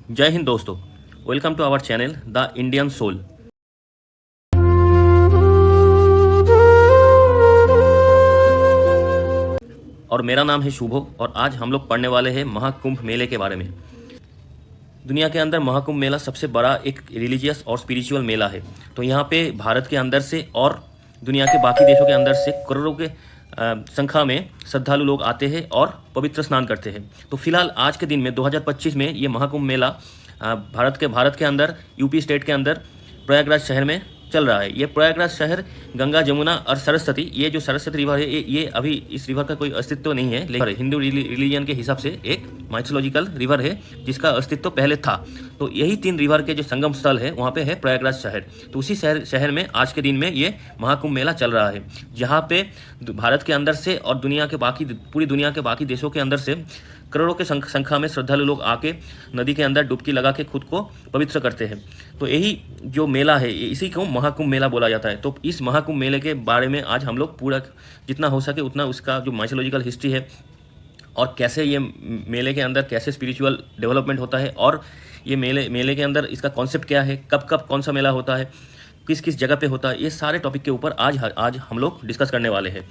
जय हिंद दोस्तों, welcome to our channel the Indian soul. और मेरा नाम है शुभो और आज हम लोग पढ़ने वाले हैं महाकुंभ मेले के बारे में। दुनिया के अंदर महाकुंभ मेला सबसे बड़ा एक रिलीजियस और स्पिरिचुअल मेला है। तो यहाँ पे भारत के अंदर से और दुनिया के बाकी देशों के अंदर से करोड़ों के संख्या में श्रद्धालु लोग आते हैं और पवित्र स्नान करते हैं। तो फिलहाल आज के दिन में 2025 में ये महाकुंभ मेला भारत के अंदर यूपी स्टेट के अंदर प्रयागराज शहर में चल रहा है। ये प्रयागराज शहर गंगा, जमुना और सरस्वती, ये जो सरस्वती रिवर है ये अभी इस रिवर का कोई अस्तित्व नहीं है, लेकिन हिंदू रिलीजन के हिसाब से एक माइथोलॉजिकल रिवर है जिसका अस्तित्व पहले था। तो यही 3 रिवर के जो संगम स्थल है वहाँ पे है प्रयागराज शहर। तो उसी शहर में आज के दिन में ये महाकुंभ मेला चल रहा है, जहाँ पे भारत के अंदर से और पूरी दुनिया के बाकी देशों के अंदर से करोड़ों के संख्या में श्रद्धालु लोग आके नदी के अंदर डुबकी लगा के खुद को पवित्र करते हैं। तो यही जो मेला है इसी को महाकुंभ मेला बोला जाता है। तो इस महाकुंभ मेले के बारे में आज हम लोग पूरा जितना हो सके उतना उसका जो माइथोलॉजिकल हिस्ट्री है और कैसे ये मेले के अंदर कैसे स्पिरिचुअल डेवलपमेंट होता है और ये मेले के अंदर इसका कॉन्सेप्ट क्या है, कब कब कौन सा मेला होता है, किस किस जगह पे होता है, ये सारे टॉपिक के ऊपर आज हम लोग डिस्कस करने वाले हैं।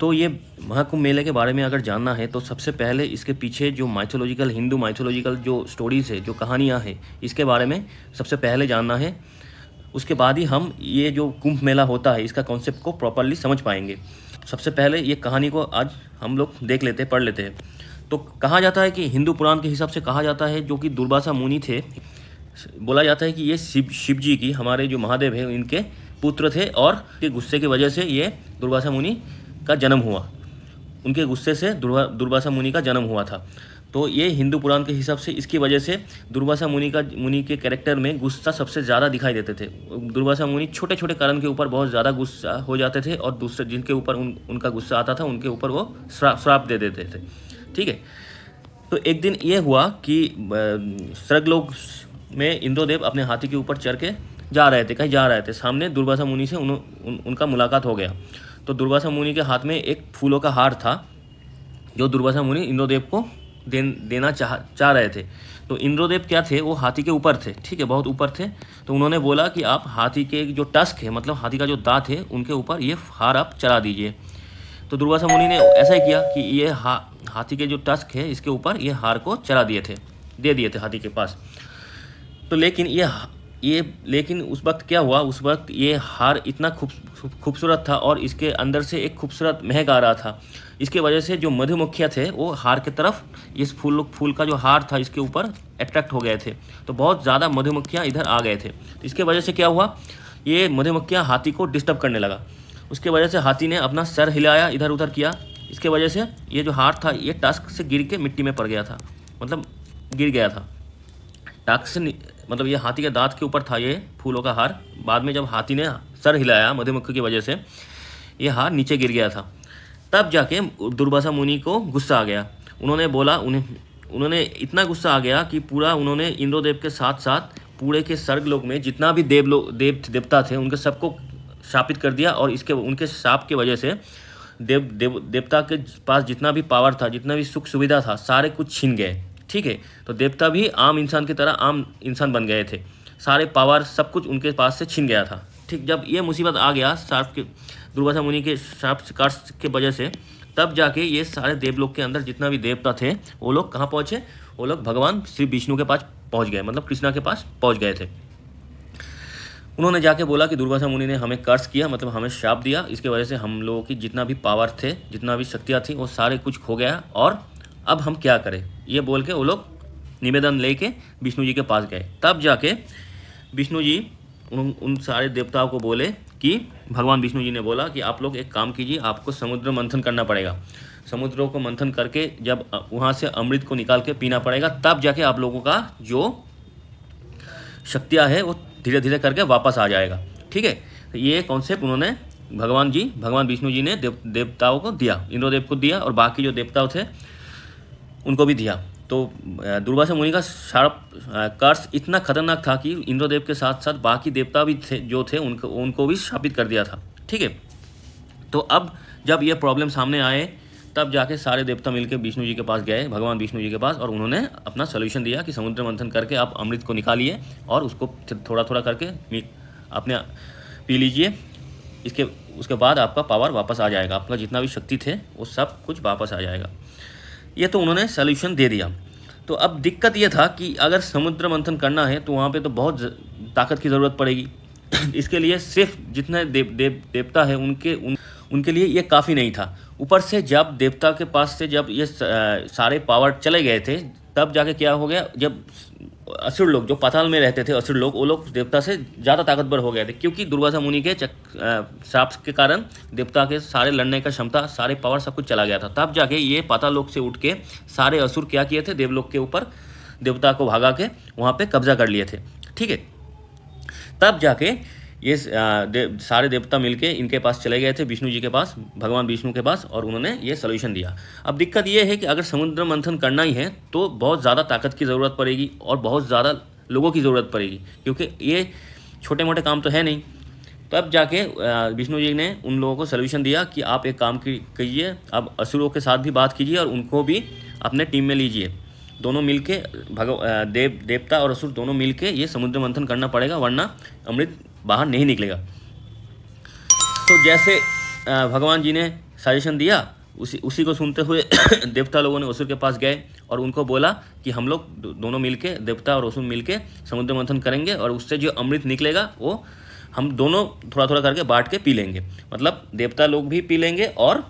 तो ये महाकुंभ मेले के बारे में अगर जानना है तो सबसे पहले इसके पीछे जो हिंदू माइथोलॉजिकल जो स्टोरीज़ है, जो कहानियाँ हैं, इसके बारे में सबसे पहले जानना है। उसके बाद ही हम ये जो कुंभ मेला होता है इसका कॉन्सेप्ट को प्रॉपरली समझ पाएंगे। सबसे पहले ये कहानी को आज हम लोग पढ़ लेते हैं। तो कहा जाता है कि हिंदू पुराण के हिसाब से कहा जाता है जो कि दुर्वासा मुनि थे, बोला जाता है कि ये शिव जी की, हमारे जो महादेव है, इनके पुत्र थे और के गुस्से की वजह से ये दुर्वासा मुनि का जन्म हुआ। उनके गुस्से से दुर्वासा मुनि का जन्म हुआ था। तो ये हिंदू पुराण के हिसाब से इसकी वजह से दुर्वासा मुनि के कैरेक्टर में गुस्सा सबसे ज़्यादा दिखाई देते थे। दुर्वासा मुनि छोटे छोटे कारण के ऊपर बहुत ज़्यादा गुस्सा हो जाते थे और दूसरे जिनके ऊपर उनका गुस्सा आता था उनके ऊपर वो श्राप दे देते थे। ठीक है। तो एक दिन ये हुआ कि स्वर्गलोक में इंद्रदेव अपने हाथी के ऊपर चढ़ के कहीं जा रहे थे। सामने दुर्वासा मुनि से उनका मुलाकात हो गया। तो दुर्वासा मुनि के हाथ में एक फूलों का हार था जो दुर्वासा मुनि इंद्रदेव को देना चाह रहे थे। तो इंद्रदेव क्या थे, वो हाथी के ऊपर थे, ठीक है, बहुत ऊपर थे। तो उन्होंने बोला कि आप हाथी के जो टस्क है, मतलब हाथी का जो दांत है, उनके ऊपर ये हार आप चढ़ा दीजिए। तो दुर्वासा मुनि ने ऐसा ही किया कि ये हाथी के जो टस्क है इसके ऊपर ये हार को चढ़ा दे दिए थे हाथी के पास। तो लेकिन उस वक्त क्या हुआ, उस वक्त ये हार इतना खूबसूरत था और इसके अंदर से एक खूबसूरत महक आ रहा था। इसके वजह से जो मधुमक्खियाँ थे वो हार के तरफ, इस फूल का जो हार था इसके ऊपर अट्रैक्ट हो गए थे। तो बहुत ज़्यादा मधुमक्खियाँ इधर आ गए थे। तो इसके वजह से क्या हुआ, ये मधुमक्खियाँ हाथी को डिस्टर्ब करने लगा। उसके वजह से हाथी ने अपना सर हिलाया, इधर उधर किया। इसके वजह से ये जो हार था ये टस्क से गिर के मिट्टी में पड़ गया था, मतलब गिर गया था। टस्क से मतलब ये हाथी के दांत के ऊपर था ये फूलों का हार। बाद में जब हाथी ने सर हिलाया मधुमक्खी की वजह से ये हार नीचे गिर गया था। तब जाके दुर्वासा मुनि को गुस्सा आ गया। उन्होंने इतना गुस्सा आ गया कि उन्होंने इंद्रदेव के साथ साथ पूरे के स्वर्गलोक में जितना भी देवता थे उनके सबको शापित कर दिया। और उनके शाप की वजह से देवता के पास जितना भी पावर था, जितना भी सुख सुविधा था, सारे कुछ छीन गए। ठीक है। तो देवता भी आम इंसान की तरह आम इंसान बन गए थे। सारे पावर सब कुछ उनके पास से छीन गया था। ठीक, जब ये मुसीबत आ गया दुर्वासा मुनि के शाप के वजह से, तब जाके ये सारे देवलोक के अंदर जितना भी देवता थे वो लोग कहाँ पहुँचे, वो लोग भगवान श्री विष्णु के पास पहुँच गए, मतलब कृष्णा के पास पहुँच गए थे। उन्होंने जाके बोला कि दुर्वासा मुनि ने हमें कर्ज किया, मतलब हमें शाप दिया। इसके वजह से हम लोगों की जितना भी पावर थे, जितना भी शक्तियाँ थी, वो सारे कुछ खो गया और अब हम क्या करें, ये बोल के वो लोग निवेदन लेके विष्णु जी के पास गए। तब जाके विष्णु जी उन सारे देवताओं को बोले कि भगवान विष्णु जी ने बोला कि आप लोग एक काम कीजिए, आपको समुद्र मंथन करना पड़ेगा। समुद्रों को मंथन करके जब वहाँ से अमृत को निकाल के पीना पड़ेगा, तब जाके आप लोगों का जो शक्तियाँ है वो धीरे धीरे करके वापस आ जाएगा। ठीक है। तो ये कॉन्सेप्ट उन्होंने भगवान विष्णु जी ने देवताओं को दिया, इंद्रदेव को दिया और बाकी जो देवताओं थे उनको भी दिया। तो दुर्वासा मुनि का शार्प कर्स इतना खतरनाक था कि इंद्रदेव के साथ साथ बाकी देवता भी थे उनको भी शापित कर दिया था। ठीक है। तो अब जब ये प्रॉब्लम सामने आए तब जाके सारे देवता मिलकर विष्णु जी के पास गए, भगवान विष्णु जी के पास, और उन्होंने अपना सोल्यूशन दिया कि समुद्र मंथन करके आप अमृत को निकालिए और उसको थोड़ा थोड़ा करके अपने पी लीजिए। इसके उसके बाद आपका पावर वापस आ जाएगा, आपका जितना भी शक्ति थे वो सब कुछ वापस आ जाएगा। ये तो उन्होंने सोल्यूशन दे दिया। तो अब दिक्कत ये था कि अगर समुद्र मंथन करना है तो वहाँ पे तो बहुत ताकत की ज़रूरत पड़ेगी। इसके लिए सिर्फ जितने देवता है उनके लिए ये काफ़ी नहीं था। ऊपर से जब देवता के पास से जब ये सारे पावर चले गए थे, तब जाके क्या हो गया, जब असुर लोग जो पाताल में रहते थे, असुर लोग, वो लोग देवता से ज़्यादा ताकतवर हो गए थे, क्योंकि दुर्वासा मुनि के श्राप के कारण देवता के सारे लड़ने का क्षमता, सारे पावर सब कुछ चला गया था। तब जाके ये पाताल लोक से उठ के सारे असुर क्या किए थे, देवलोक के ऊपर देवता को भागा के वहाँ पे कब्जा कर लिए थे। ठीक है, तब जाके ये सारे देवता मिलके इनके पास चले गए थे, विष्णु जी के पास, भगवान विष्णु के पास, और उन्होंने ये सोल्यूशन दिया। अब दिक्कत ये है कि अगर समुद्र मंथन करना ही है तो बहुत ज़्यादा ताकत की ज़रूरत पड़ेगी और बहुत ज़्यादा लोगों की ज़रूरत पड़ेगी, क्योंकि ये छोटे मोटे काम तो है नहीं। तब जाके विष्णु जी ने उन लोगों को सोल्यूशन दिया कि आप एक काम कीजिए, आप असुरों के साथ भी बात कीजिए और उनको भी अपने टीम में लीजिए। दोनों मिलके देवता और असुर दोनों मिलके ये समुद्र मंथन करना पड़ेगा, वरना अमृत बाहर नहीं निकलेगा। तो जैसे भगवान जी ने सजेशन दिया, उसी को सुनते हुए देवता लोगों ने असुर के पास गए और उनको बोला कि हम लोग दोनों मिलके, देवता और असुर मिलके समुद्र मंथन करेंगे और उससे जो अमृत निकलेगा वो हम दोनों थोड़ा थोड़ा करके बांट के पी लेंगे। मतलब देवता लोग भी पी लेंगे और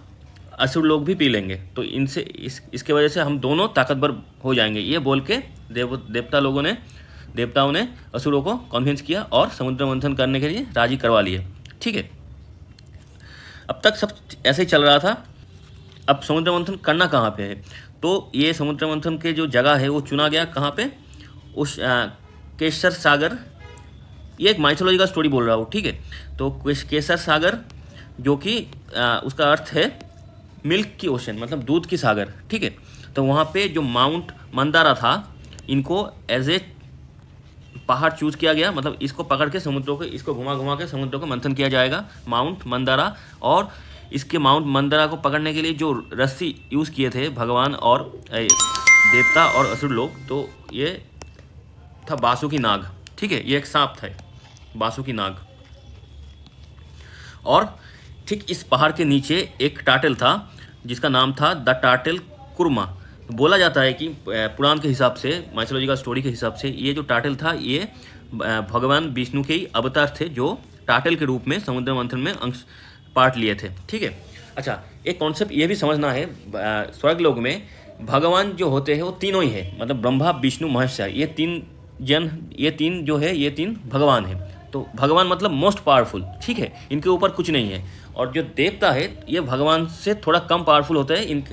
असुर लोग भी पी लेंगे, तो इनसे इसके वजह से हम दोनों ताकतवर हो जाएंगे। ये बोल के देवताओं ने असुरों को कन्विंस किया और समुद्र मंथन करने के लिए राजी करवा लिए। ठीक है, अब तक सब ऐसे ही चल रहा था। अब समुद्र मंथन करना कहाँ पे है, तो ये समुद्र मंथन के जो जगह है वो चुना गया कहाँ पे, उस केसर सागर। ये एक माइथोलॉजी का स्टोरी बोल रहा हूँ। ठीक है, तो केसर सागर जो कि उसका अर्थ है मिल्क की ओशन, मतलब दूध की सागर। ठीक है, तो वहाँ पे जो माउंट मंदारा था, इनको एज ए पहाड़ चूज किया गया, मतलब इसको पकड़ के समुद्रों को, इसको घुमा घुमा के समुद्रों को मंथन किया जाएगा, माउंट मंदारा। और इसके माउंट मंदारा को पकड़ने के लिए जो रस्सी यूज़ किए थे भगवान और देवता और असुर लोग, तो ये था बासुकी नाग। ठीक है, ये एक सांप था, बासुकी नाग। और ठीक इस पहाड़ के नीचे एक टाटल था जिसका नाम था द टाटल कुर्मा। तो बोला जाता है कि पुराण के हिसाब से, माइथोलॉजिकल स्टोरी के हिसाब से, ये जो टाटल था ये भगवान विष्णु के ही अवतार थे, जो टाटल के रूप में समुद्र मंथन में अंश पार्ट लिए थे। ठीक है, अच्छा एक कॉन्सेप्ट ये भी समझना है, स्वर्ग लोक में भगवान जो होते हैं वो तीनों ही है, मतलब ब्रह्मा विष्णु महेश, ये तीन जो है ये तीन भगवान है। तो भगवान मतलब मोस्ट पावरफुल। ठीक है, इनके ऊपर कुछ नहीं है। और जो देवता है ये भगवान से थोड़ा कम पावरफुल होते हैं,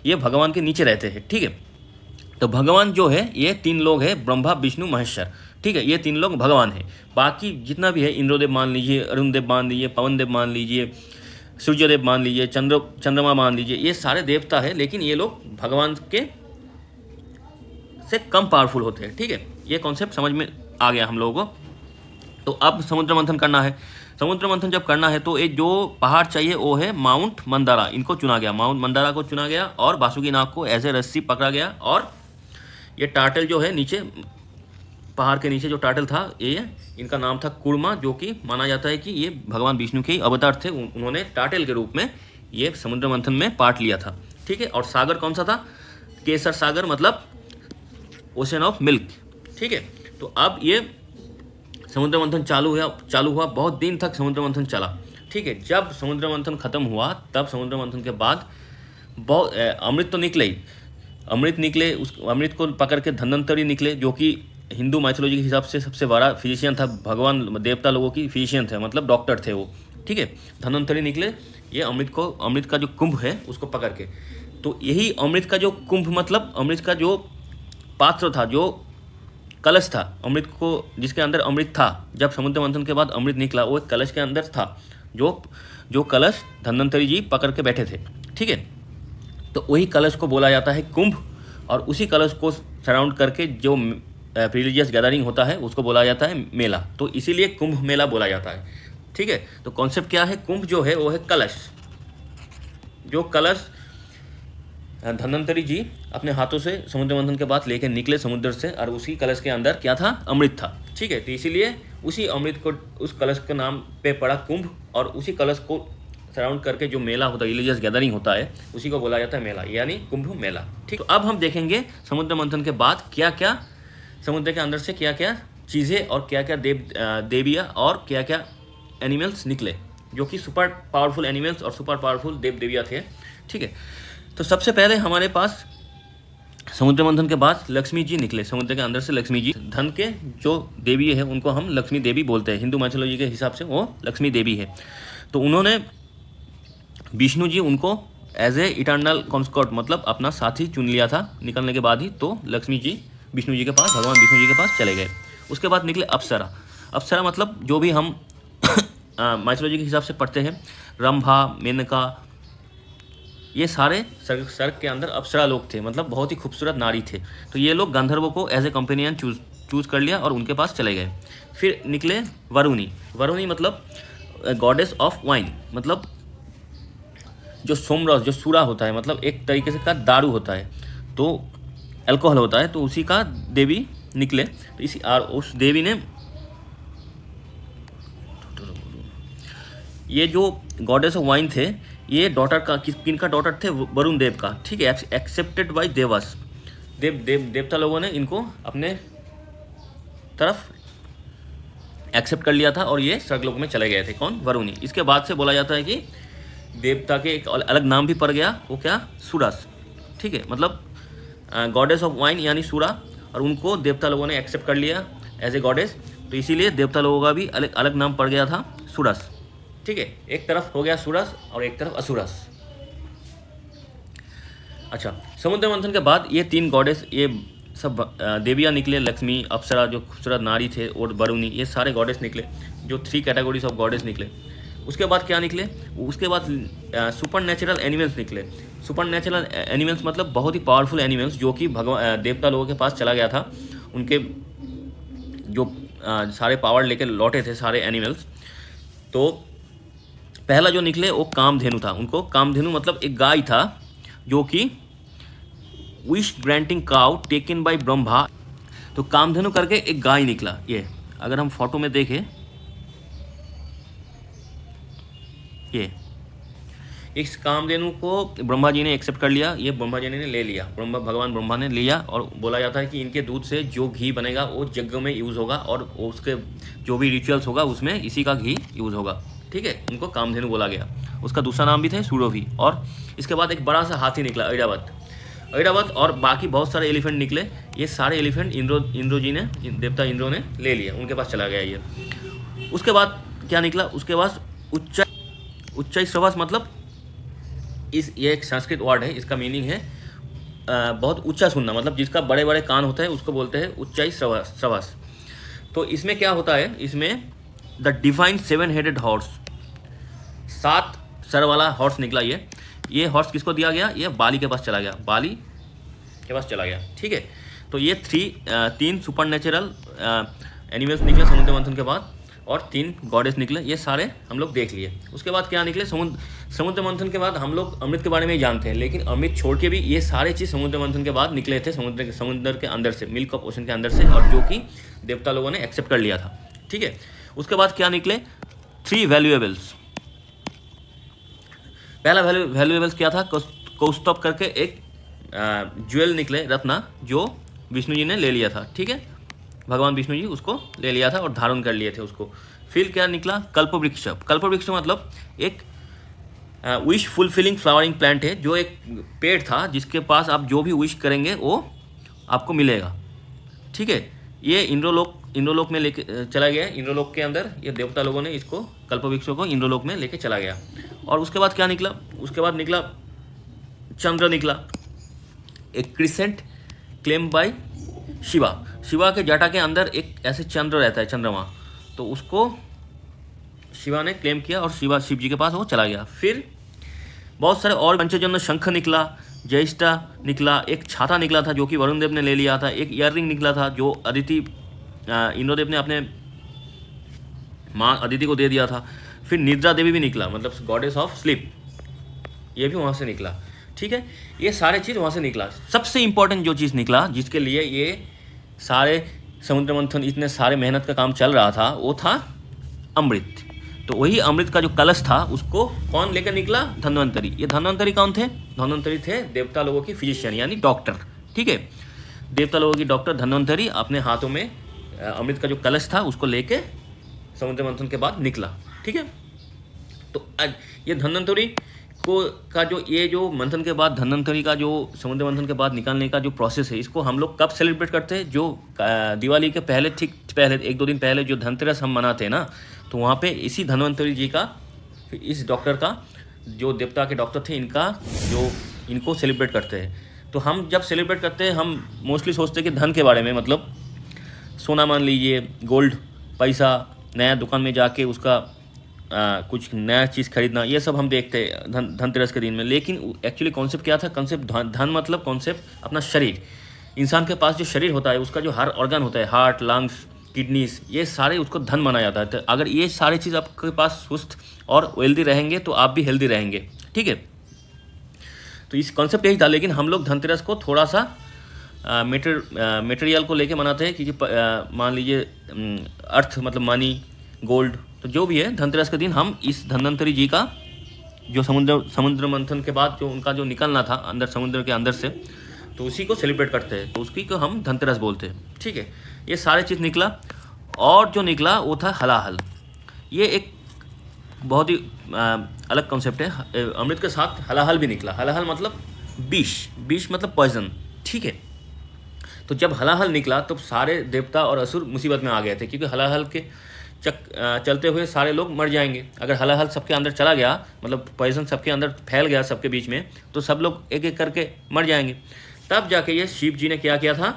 ये भगवान के नीचे रहते हैं। ठीक है, तो भगवान जो है ये तीन लोग हैं, ब्रह्मा विष्णु महेश्वर। ठीक है, ये तीन लोग भगवान हैं। बाकी जितना भी है, इंद्रदेव मान लीजिए, अरुण देव मान लीजिए, पवन देव मान लीजिए, सूर्यदेव मान लीजिए, चंद्रमा मान लीजिए, ये सारे देवता है, लेकिन ये लोग भगवान के से कम पावरफुल होते हैं। ठीक है, ये कॉन्सेप्ट समझ में आ गया हम लोगों को। तो अब समुद्र मंथन करना है। समुद्र मंथन जब करना है तो एक जो पहाड़ चाहिए वो है माउंट मंदारा। इनको चुना गया, माउंट मंदारा को चुना गया और बासुकी नाग को एज ए रस्सी पकड़ा गया। और ये टाटल जो है नीचे, पहाड़ के नीचे जो टाटल था, ये इनका नाम था कुर्मा, जो कि माना जाता है कि ये भगवान विष्णु के अवतार थे। उन्होंने टाटल के रूप में ये समुद्र मंथन में पार्ट लिया था। ठीक है, और सागर कौन सा था, केसर सागर, मतलब ओशन ऑफ मिल्क। ठीक है, तो अब ये समुद्र मंथन चालू हुआ, बहुत दिन तक समुद्र मंथन चला। ठीक है, जब समुद्र मंथन खत्म हुआ, तब समुद्र मंथन के बाद बहुत अमृत तो निकले ही, उस अमृत को पकड़ के धन्वंतरी निकले, जो कि हिंदू माइथोलॉजी के हिसाब से सबसे बड़ा फिजिशियन था, भगवान देवता लोगों की फिजिशियन थे, मतलब डॉक्टर थे वो। ठीक है, धन्वंतरी निकले ये अमृत का जो कुंभ है उसको पकड़ के। तो यही अमृत का जो कुंभ, मतलब अमृत का जो पात्र था, जो कलश था अमृत को, जिसके अंदर अमृत था, जब समुद्र मंथन के बाद अमृत निकला, वो एक कलश के अंदर था, जो कलश धन्वंतरी जी पकड़ के बैठे थे। ठीक है, तो वही कलश को बोला जाता है कुंभ, और उसी कलश को सराउंड करके जो रिलीजियस गैदरिंग होता है उसको बोला जाता है मेला। तो इसीलिए कुंभ मेला बोला जाता है। ठीक है, तो कॉन्सेप्ट क्या है, कुंभ जो है वो है कलश, जो कलश धन्वंतरी जी अपने हाथों से समुद्र मंथन के बाद लेके निकले समुद्र से, और उसी कलश के अंदर क्या था, अमृत था। ठीक है, तो इसीलिए उसी अमृत को, उस कलश के नाम पे पड़ा कुंभ, और उसी कलश को सराउंड करके जो मेला होता है, रिलीजियस गैदरिंग होता है, उसी को बोला जाता है मेला, यानी कुंभ मेला। ठीक, तो अब हम देखेंगे समुद्र मंथन के बाद क्या क्या समुद्र के अंदर से क्या क्या चीज़ें और क्या क्या देवियाँ और क्या क्या एनिमल्स निकले, जो कि सुपर पावरफुल एनिमल्स और सुपर पावरफुल देव देवियाँ थे। ठीक है, तो सबसे पहले हमारे पास समुद्र मंथन के बाद लक्ष्मी जी निकले समुद्र के अंदर से। लक्ष्मी जी धन के जो देवी है उनको हम लक्ष्मी देवी बोलते हैं, हिंदू माइथोलॉजी के हिसाब से वो लक्ष्मी देवी है। तो उन्होंने विष्णु जी उनको एज ए इटर्नल कॉन्सकॉर्ट, मतलब अपना साथी चुन लिया था निकलने के बाद ही। तो लक्ष्मी जी विष्णु जी के पास, भगवान विष्णु जी के पास चले गए। उसके बाद निकले अप्सरा। अप्सरा मतलब जो भी हम माइथोलॉजी के हिसाब से पढ़ते हैं, रंभा, मेनका, ये सारे सर्ग के अंदर अप्सरा लोग थे, मतलब बहुत ही खूबसूरत नारी थे। तो ये लोग गंधर्वों को एज ए कंपेनियन चूज कर लिया और उनके पास चले गए। फिर निकले वरुणी। वरुणी मतलब गॉडेस ऑफ वाइन, मतलब जो सोमरस, जो सूरा होता है, मतलब एक तरीके से का दारू होता है, तो अल्कोहल होता है, तो उसी का देवी निकले। तो इसी और उस देवी ने, ये जो गॉडेस ऑफ वाइन थे, ये डॉटर का, किनका डॉटर थे, वरुण देव का। ठीक है, एक्सेप्टेड बाय देवास, देवता लोगों ने इनको अपने तरफ एक्सेप्ट कर लिया था और ये स्वर्गलोक में चले गए थे। कौन? वरुणी। इसके बाद से बोला जाता है कि देवता के एक अलग नाम भी पड़ गया, वो क्या? सुरस। ठीक है, मतलब गॉडेस ऑफ वाइन यानी सूरा, और उनको देवता लोगों ने एक्सेप्ट कर लिया एज ए गॉडेस, तो इसीलिए देवता लोगों का भी अलग अलग नाम पड़ गया था, सुरस। ठीक है, एक तरफ हो गया सुरस और एक तरफ असुरस। अच्छा, समुद्र मंथन के बाद ये तीन गॉडेस, ये सब देवियाँ निकले, लक्ष्मी, अप्सरा जो खूबसूरत नारी थे, और वरुणी, ये सारे गॉडेस निकले, जो 3 कैटेगरीज ऑफ गॉडेस निकले। उसके बाद क्या निकले? उसके बाद सुपर नेचुरल एनिमल्स निकले। सुपर नेचुरल एनिमल्स मतलब बहुत ही पावरफुल एनिमल्स, जो कि भगवान देवता लोगों के पास चला गया था। उनके जो सारे पावर लेकर लौटे थे सारे एनिमल्स। तो पहला जो निकले वो कामधेनु था। उनको कामधेनु मतलब एक गाय था, जो कि wish granting cow taken by Brahma. तो कामधेनु करके एक गाय निकला। ये अगर हम फोटो में देखें, ये इस कामधेनु को ब्रह्मा जी ने एक्सेप्ट कर लिया, ये ब्रह्मा जी ने ले लिया, भगवान ब्रह्मा ने लिया, और बोला जाता है कि इनके दूध से जो घी बनेगा वो यज्ञ में यूज़ होगा, और उसके जो भी रिचुअल्स होगा उसमें इसी का घी यूज़ होगा। ठीक है, उनको कामधेनु बोला गया। उसका दूसरा नाम भी था सुरभि। और इसके बाद एक बड़ा सा हाथी निकला, ऐरावत, और बाकी बहुत सारे एलिफेंट निकले। ये सारे एलिफेंट इंद्र जी ने, देवता इंद्रो ने ले लिया, उनके पास चला गया ये। उसके बाद क्या निकला? उसके बाद उच्चाई श्रवस, मतलब ये एक संस्कृत वर्ड है, इसका मीनिंग है बहुत ऊंचा सुनना, मतलब जिसका बड़े बड़े कान होता है उसको बोलते हैं उच्चाई श्रवस। तो इसमें क्या होता है? इसमें the divine 7 headed horse, 7 sir वाला हॉर्स निकला। ये हॉर्स किसको दिया गया? ये बाली के पास चला गया, बाली के पास चला गया। ठीक है, तो ये 3 सुपर नेचुरल एनिमल्स निकले समुद्र मंथन के बाद, और 3 गॉडेस निकले। ये सारे हम लोग देख लिए। उसके बाद क्या निकले? समुद्र मंथन के बाद हम लोग अमृत के बारे में ही जानते हैं, लेकिन अमृत छोड़ के भी ये सारे चीज़ समुद्र मंथन के बाद निकले थे, समुद्र के अंदर से, मिल्क ऑफ ओशन के अंदर से, और जो कि देवता लोगों ने एक्सेप्ट कर लिया था। ठीक है, उसके बाद क्या निकले? 3 वैल्यूएबल्स। पहला वैल्यूएबल्स क्या था? कौस्तुभ करके एक ज्वेल निकले, रत्ना, जो विष्णु जी ने ले लिया था। ठीक है, भगवान विष्णु जी उसको ले लिया था और धारण कर लिए थे उसको। फिर क्या निकला? कल्पवृक्ष। कल्पवृक्ष मतलब एक विश फुलफिलिंग फ्लावरिंग प्लांट है, जो एक पेड़ था जिसके पास आप जो भी विश करेंगे वो आपको मिलेगा। ठीक है, ये इंद्रलोक में लेके चला गया। इंद्रलोक के अंदर ये देवता लोगों ने इसको, कल्पवृक्षों को इंद्रलोक में लेके चला गया। और उसके बाद क्या निकला? उसके बाद निकला चंद्र निकला, एक क्रिसेंट क्लेम बाय शिवा के जटा के अंदर एक ऐसे चंद्र रहता है, चंद्रमा, तो उसको शिवा ने क्लेम किया और शिव जी के पास वो चला गया। फिर बहुत सारे और पंचजन्य शंख निकला, ज्येष्ठा निकला, एक छाता निकला था जो कि वरुण देव ने ले लिया था, एक ईयररिंग निकला था जो इंद्रदेव ने अपने माँ अदिति को दे दिया था। फिर निद्रा देवी भी निकला, मतलब गॉडेस ऑफ स्लीप, ये भी वहाँ से निकला। ठीक है। ये सारे चीज़ वहाँ से निकला। सबसे इम्पोर्टेंट जो चीज़ निकला, जिसके लिए ये सारे समुद्र मंथन, इतने सारे मेहनत का काम चल रहा था, वो था अमृत। तो वही अमृत का जो कलश था उसको कौन लेकर निकला? धन्वंतरी। ये धन्वंतरी कौन थे? धन्वंतरी थे देवता लोगों की फिजिशियन यानी डॉक्टर, ठीक है। देवता लोगों की डॉक्टर धन्वंतरी अपने हाथों में अमृत का जो कलश था उसको लेके समुद्र मंथन के बाद निकला, ठीक है। तो आज ये धन्वंतरी का जो मंथन के बाद, धन्वंतरी का जो समुद्र मंथन के बाद निकालने का जो प्रोसेस है, इसको हम लोग कब सेलिब्रेट करते हैं? जो दिवाली के पहले, ठीक पहले 1-2 दिन पहले जो धनतेरस हम मनाते हैं ना, तो वहाँ पे इसी धन्वंतरी जी का, इस डॉक्टर का, जो देवता के डॉक्टर थे, इनको सेलिब्रेट करते हैं। तो हम जब सेलिब्रेट करते हैं, हम मोस्टली सोचते हैं कि धन के बारे में, मतलब सोना मान लीजिए, गोल्ड, पैसा, नया दुकान में जाके उसका कुछ नया चीज़ खरीदना, ये सब हम देखते हैं धनतेरस के दिन में। लेकिन एक्चुअली कॉन्सेप्ट क्या था? कॉन्सेप्ट धन मतलब कॉन्सेप्ट अपना शरीर। इंसान के पास जो शरीर होता है, उसका जो हर ऑर्गन होता है, हार्ट, लंग्स, किडनीज, ये सारे उसको धन माना जाता है। तो अगर ये सारे चीज़ आपके पास स्वस्थ और वेल्दी रहेंगे तो आप भी हेल्दी रहेंगे, ठीक है। तो इस कॉन्सेप्ट यही था। लेकिन हम लोग धनतेरस को थोड़ा सा मटेरियल को लेके मनाते हैं, क्योंकि मान लीजिए अर्थ मतलब मनी, गोल्ड, तो जो भी है, धनतेरस के दिन हम इस धन्वंतरी जी का जो समुद्र मंथन के बाद जो उनका जो निकलना था अंदर, समुद्र के अंदर से, तो उसी को सेलिब्रेट करते हैं। तो उसी को हम धनतेरस बोलते हैं, ठीक है। ये सारे चीज़ निकला, और जो निकला वो था हलाहल। ये एक बहुत ही अलग कॉन्सेप्ट है। अमृत के साथ हलाहल भी निकला। हलाहल मतलब विष मतलब पॉइजन, ठीक है। तो जब हलाहल निकला तो सारे देवता और असुर मुसीबत में आ गए थे, क्योंकि हलाहल के चलते हुए सारे लोग मर जाएंगे। अगर हलाहल सबके अंदर चला गया, मतलब पॉइजन सबके अंदर फैल गया सबके बीच में, तो सब लोग एक एक करके मर जाएंगे। तब जाके ये शिव जी ने क्या किया था?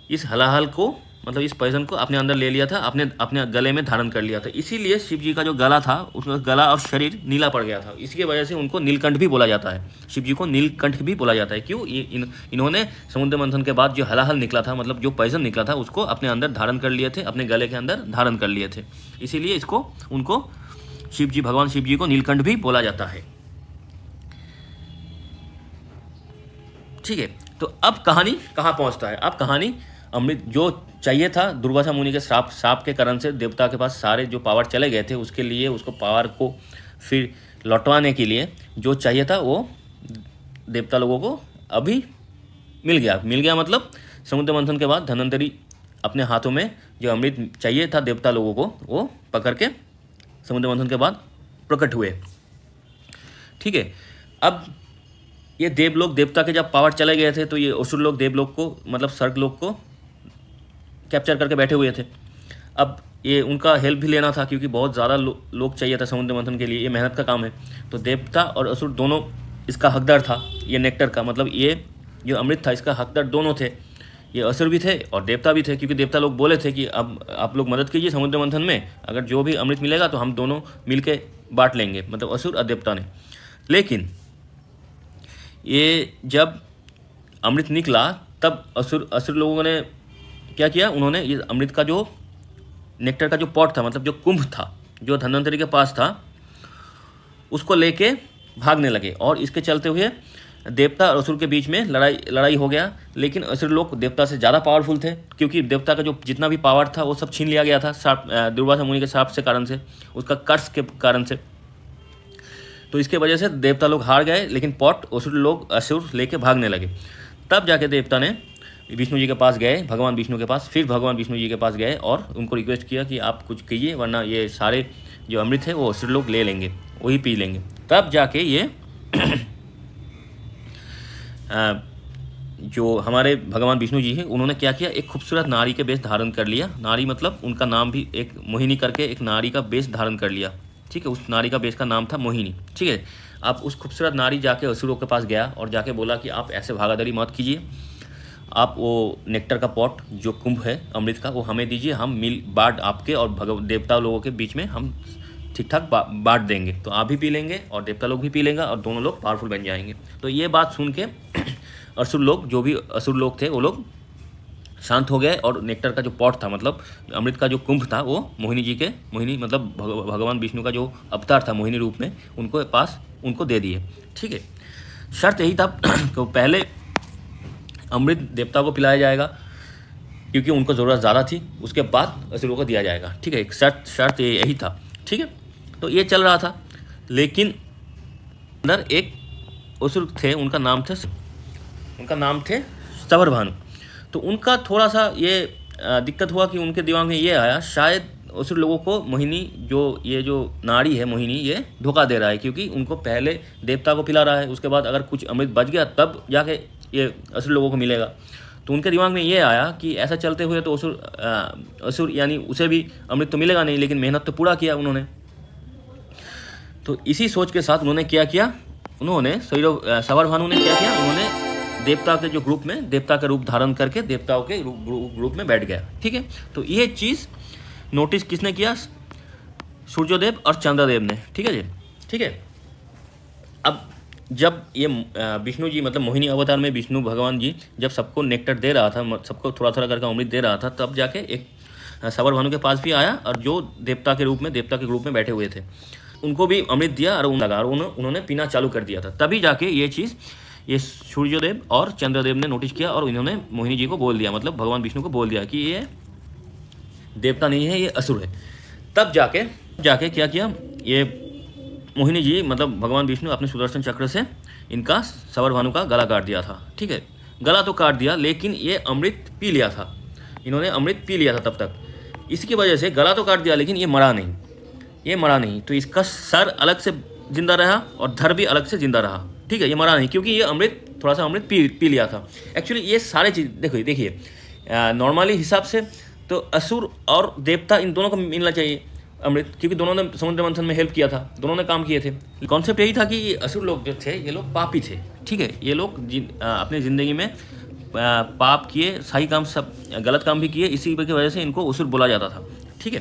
इस हलाहल को, मतलब इस पॉइजन को अपने अंदर ले लिया था, अपने गले में धारण कर लिया था। इसीलिए शिव जी का जो गला था, उसका गला और शरीर नीला पड़ गया था। इसकी वजह से उनको नीलकंठ भी बोला जाता है। शिव जी को नीलकंठ भी बोला जाता है। क्यों? इन्होंने समुद्र मंथन के बाद जो हलाहल निकला था, मतलब जो पॉइजन निकला था, उसको अपने अंदर धारण कर लिए थे, अपने गले के अंदर धारण कर लिए थे। इसीलिए उनको भगवान शिव जी को नीलकंठ भी बोला जाता है, ठीक है। तो अब कहानी कहाँ पहुँचता है? अब कहानी अमृत जो चाहिए था, दुर्वासा मुनि के श्राप के कारण से देवता के पास सारे जो पावर चले गए थे, उसके लिए, उसको पावर को फिर लौटवाने के लिए जो चाहिए था वो देवता लोगों को अभी मिल गया। मतलब समुद्र मंथन के बाद धन्वंतरी अपने हाथों में जो अमृत चाहिए था देवता लोगों को, वो पकड़ के समुद्र मंथन के बाद प्रकट हुए, ठीक है। अब ये देवलोक, देवता के जब पावर चले गए थे, तो ये असुर लोग देवलोक को, मतलब स्वर्ग लोक को कैप्चर करके बैठे हुए थे। अब ये उनका हेल्प भी लेना था, क्योंकि बहुत ज़्यादा लोग चाहिए था समुद्र मंथन के लिए। ये मेहनत का काम है। तो देवता और असुर दोनों इसका हकदार था, ये नेक्टर का, मतलब ये जो अमृत था इसका हकदार दोनों थे। ये असुर भी थे और देवता भी थे, क्योंकि देवता लोग बोले थे कि अब आप लोग मदद कीजिए समुद्र मंथन में, अगर जो भी अमृत मिलेगा तो हम दोनों मिल के बाँट लेंगे, मतलब असुर और देवता ने। लेकिन ये जब अमृत निकला तब असुर लोगों ने क्या किया? उन्होंने ये अमृत का जो नेक्टर का जो पॉट था, मतलब जो कुंभ था, जो धन्वंतरी के पास था, उसको लेके भागने लगे। और इसके चलते हुए देवता और असुर के बीच में लड़ाई हो गया। लेकिन असुर लोग देवता से ज़्यादा पावरफुल थे, क्योंकि देवता का जो जितना भी पावर था वो सब छीन लिया गया था दुर्वासा मुनि के श्राप से कारण से, उसका कर्स के कारण से। तो इसके वजह से देवता लोग हार गए, लेकिन पॉट असुर लेके भागने लगे। तब जाके देवता ने विष्णु जी के पास गए, भगवान विष्णु के पास, फिर भगवान विष्णु जी के पास गए और उनको रिक्वेस्ट किया कि आप कुछ कीजिए, वरना ये सारे जो अमृत है वो असुर लोग ले लेंगे, वही पी लेंगे। तब जाके ये जो हमारे भगवान विष्णु जी हैं, उन्होंने क्या किया? एक खूबसूरत नारी के वेश धारण कर लिया। नारी मतलब उनका नाम भी एक मोहिनी करके एक नारी का वेश धारण कर लिया, ठीक है। उस नारी का वेश का नाम था मोहिनी, ठीक है। अब उस खूबसूरत नारी जाके असुरों के पास गया और जाके बोला कि आप ऐसे भागादड़ी मत कीजिए, आप वो नेक्टर का पॉट जो कुंभ है अमृत का, वो हमें दीजिए, हम बाँट आपके और देवता लोगों के बीच में हम ठीक ठाक बाँट देंगे, तो आप भी पी लेंगे और देवता लोग भी पी लेंगे और दोनों लोग पावरफुल बन जाएंगे। तो ये बात सुन के असुर लोग, जो भी असुर लोग थे, वो लोग शांत हो गए और नेक्टर का जो पॉट था, मतलब अमृत का जो कुंभ था, वो मोहिनी मतलब भगवान विष्णु का जो अवतार था मोहिनी रूप में, उनको दे दिए, ठीक है। शर्त यही था कि पहले अमृत देवता को पिलाया जाएगा क्योंकि उनको ज़रूरत ज़्यादा थी, उसके बाद असुरों को दिया जाएगा। ठीक है, एक शर्त यही था। ठीक है, तो ये चल रहा था, लेकिन अंदर एक असुर थे, उनका नाम थे सवर भानु। तो उनका थोड़ा सा ये दिक्कत हुआ कि उनके दिमाग में ये आया, शायद असुर लोगों को मोहिनी जो नारी है मोहिनी, ये धोखा दे रहा है, क्योंकि उनको पहले देवता को पिला रहा है, उसके बाद अगर कुछ अमृत बच गया तब जाके ये असुर लोगों को मिलेगा। तो उनके दिमाग में ये आया कि ऐसा चलते हुए तो असुर यानी उसे भी अमृत तो मिलेगा नहीं, लेकिन मेहनत तो पूरा किया उन्होंने। तो इसी सोच के साथ उन्होंने क्या किया, सवर भानु ने क्या किया, उन्होंने देवता के जो ग्रुप में देवता का रूप धारण करके देवताओं के ग्रुप में बैठ गया। ठीक है, तो ये चीज़ नोटिस किसने किया, सूर्योदेव और चंद्रदेव ने। ठीक है जी, ठीक है। अब जब ये विष्णु जी मतलब मोहिनी अवतार में विष्णु भगवान जी जब सबको नेक्टर दे रहा था, सबको थोड़ा थोड़ा करके अमृत दे रहा था, तब जाके एक सवर भानु के पास भी आया और जो देवता के ग्रुप में बैठे हुए थे उनको भी अमृत दिया और उन्होंने पीना चालू कर दिया था। तभी जाके ये चीज़ ये सूर्यदेव और चंद्रदेव ने नोटिस किया और इन्होंने मोहिनी जी को बोल दिया, मतलब भगवान विष्णु को बोल दिया कि ये देवता नहीं है, ये असुर है। तब जाके क्या किया, ये मोहिनी जी मतलब भगवान विष्णु अपने सुदर्शन चक्र से इनका सवर भानु का गला काट दिया था। ठीक है, गला तो काट दिया, लेकिन ये अमृत पी लिया था, इन्होंने अमृत पी लिया था तब तक। इसकी वजह से गला तो काट दिया, लेकिन ये मरा नहीं। तो इसका सर अलग से जिंदा रहा और धड़ भी अलग से जिंदा रहा। ठीक है, ये मरा नहीं, क्योंकि ये थोड़ा सा अमृत पी लिया था। एक्चुअली ये सारे चीज़ देखिए नॉर्मली हिसाब से तो असुर और देवता इन दोनों को मिलना चाहिए अमृत, क्योंकि दोनों ने समुद्र मंथन में हेल्प किया था, दोनों ने काम किए थे। कॉन्सेप्ट यही था कि ये असुर लोग जो थे ये लोग पापी थे। ठीक है, ये लोग अपनी ज़िंदगी में पाप किए, सही काम सब गलत काम भी किए, इसी की वजह से इनको असुर बोला जाता था। ठीक है,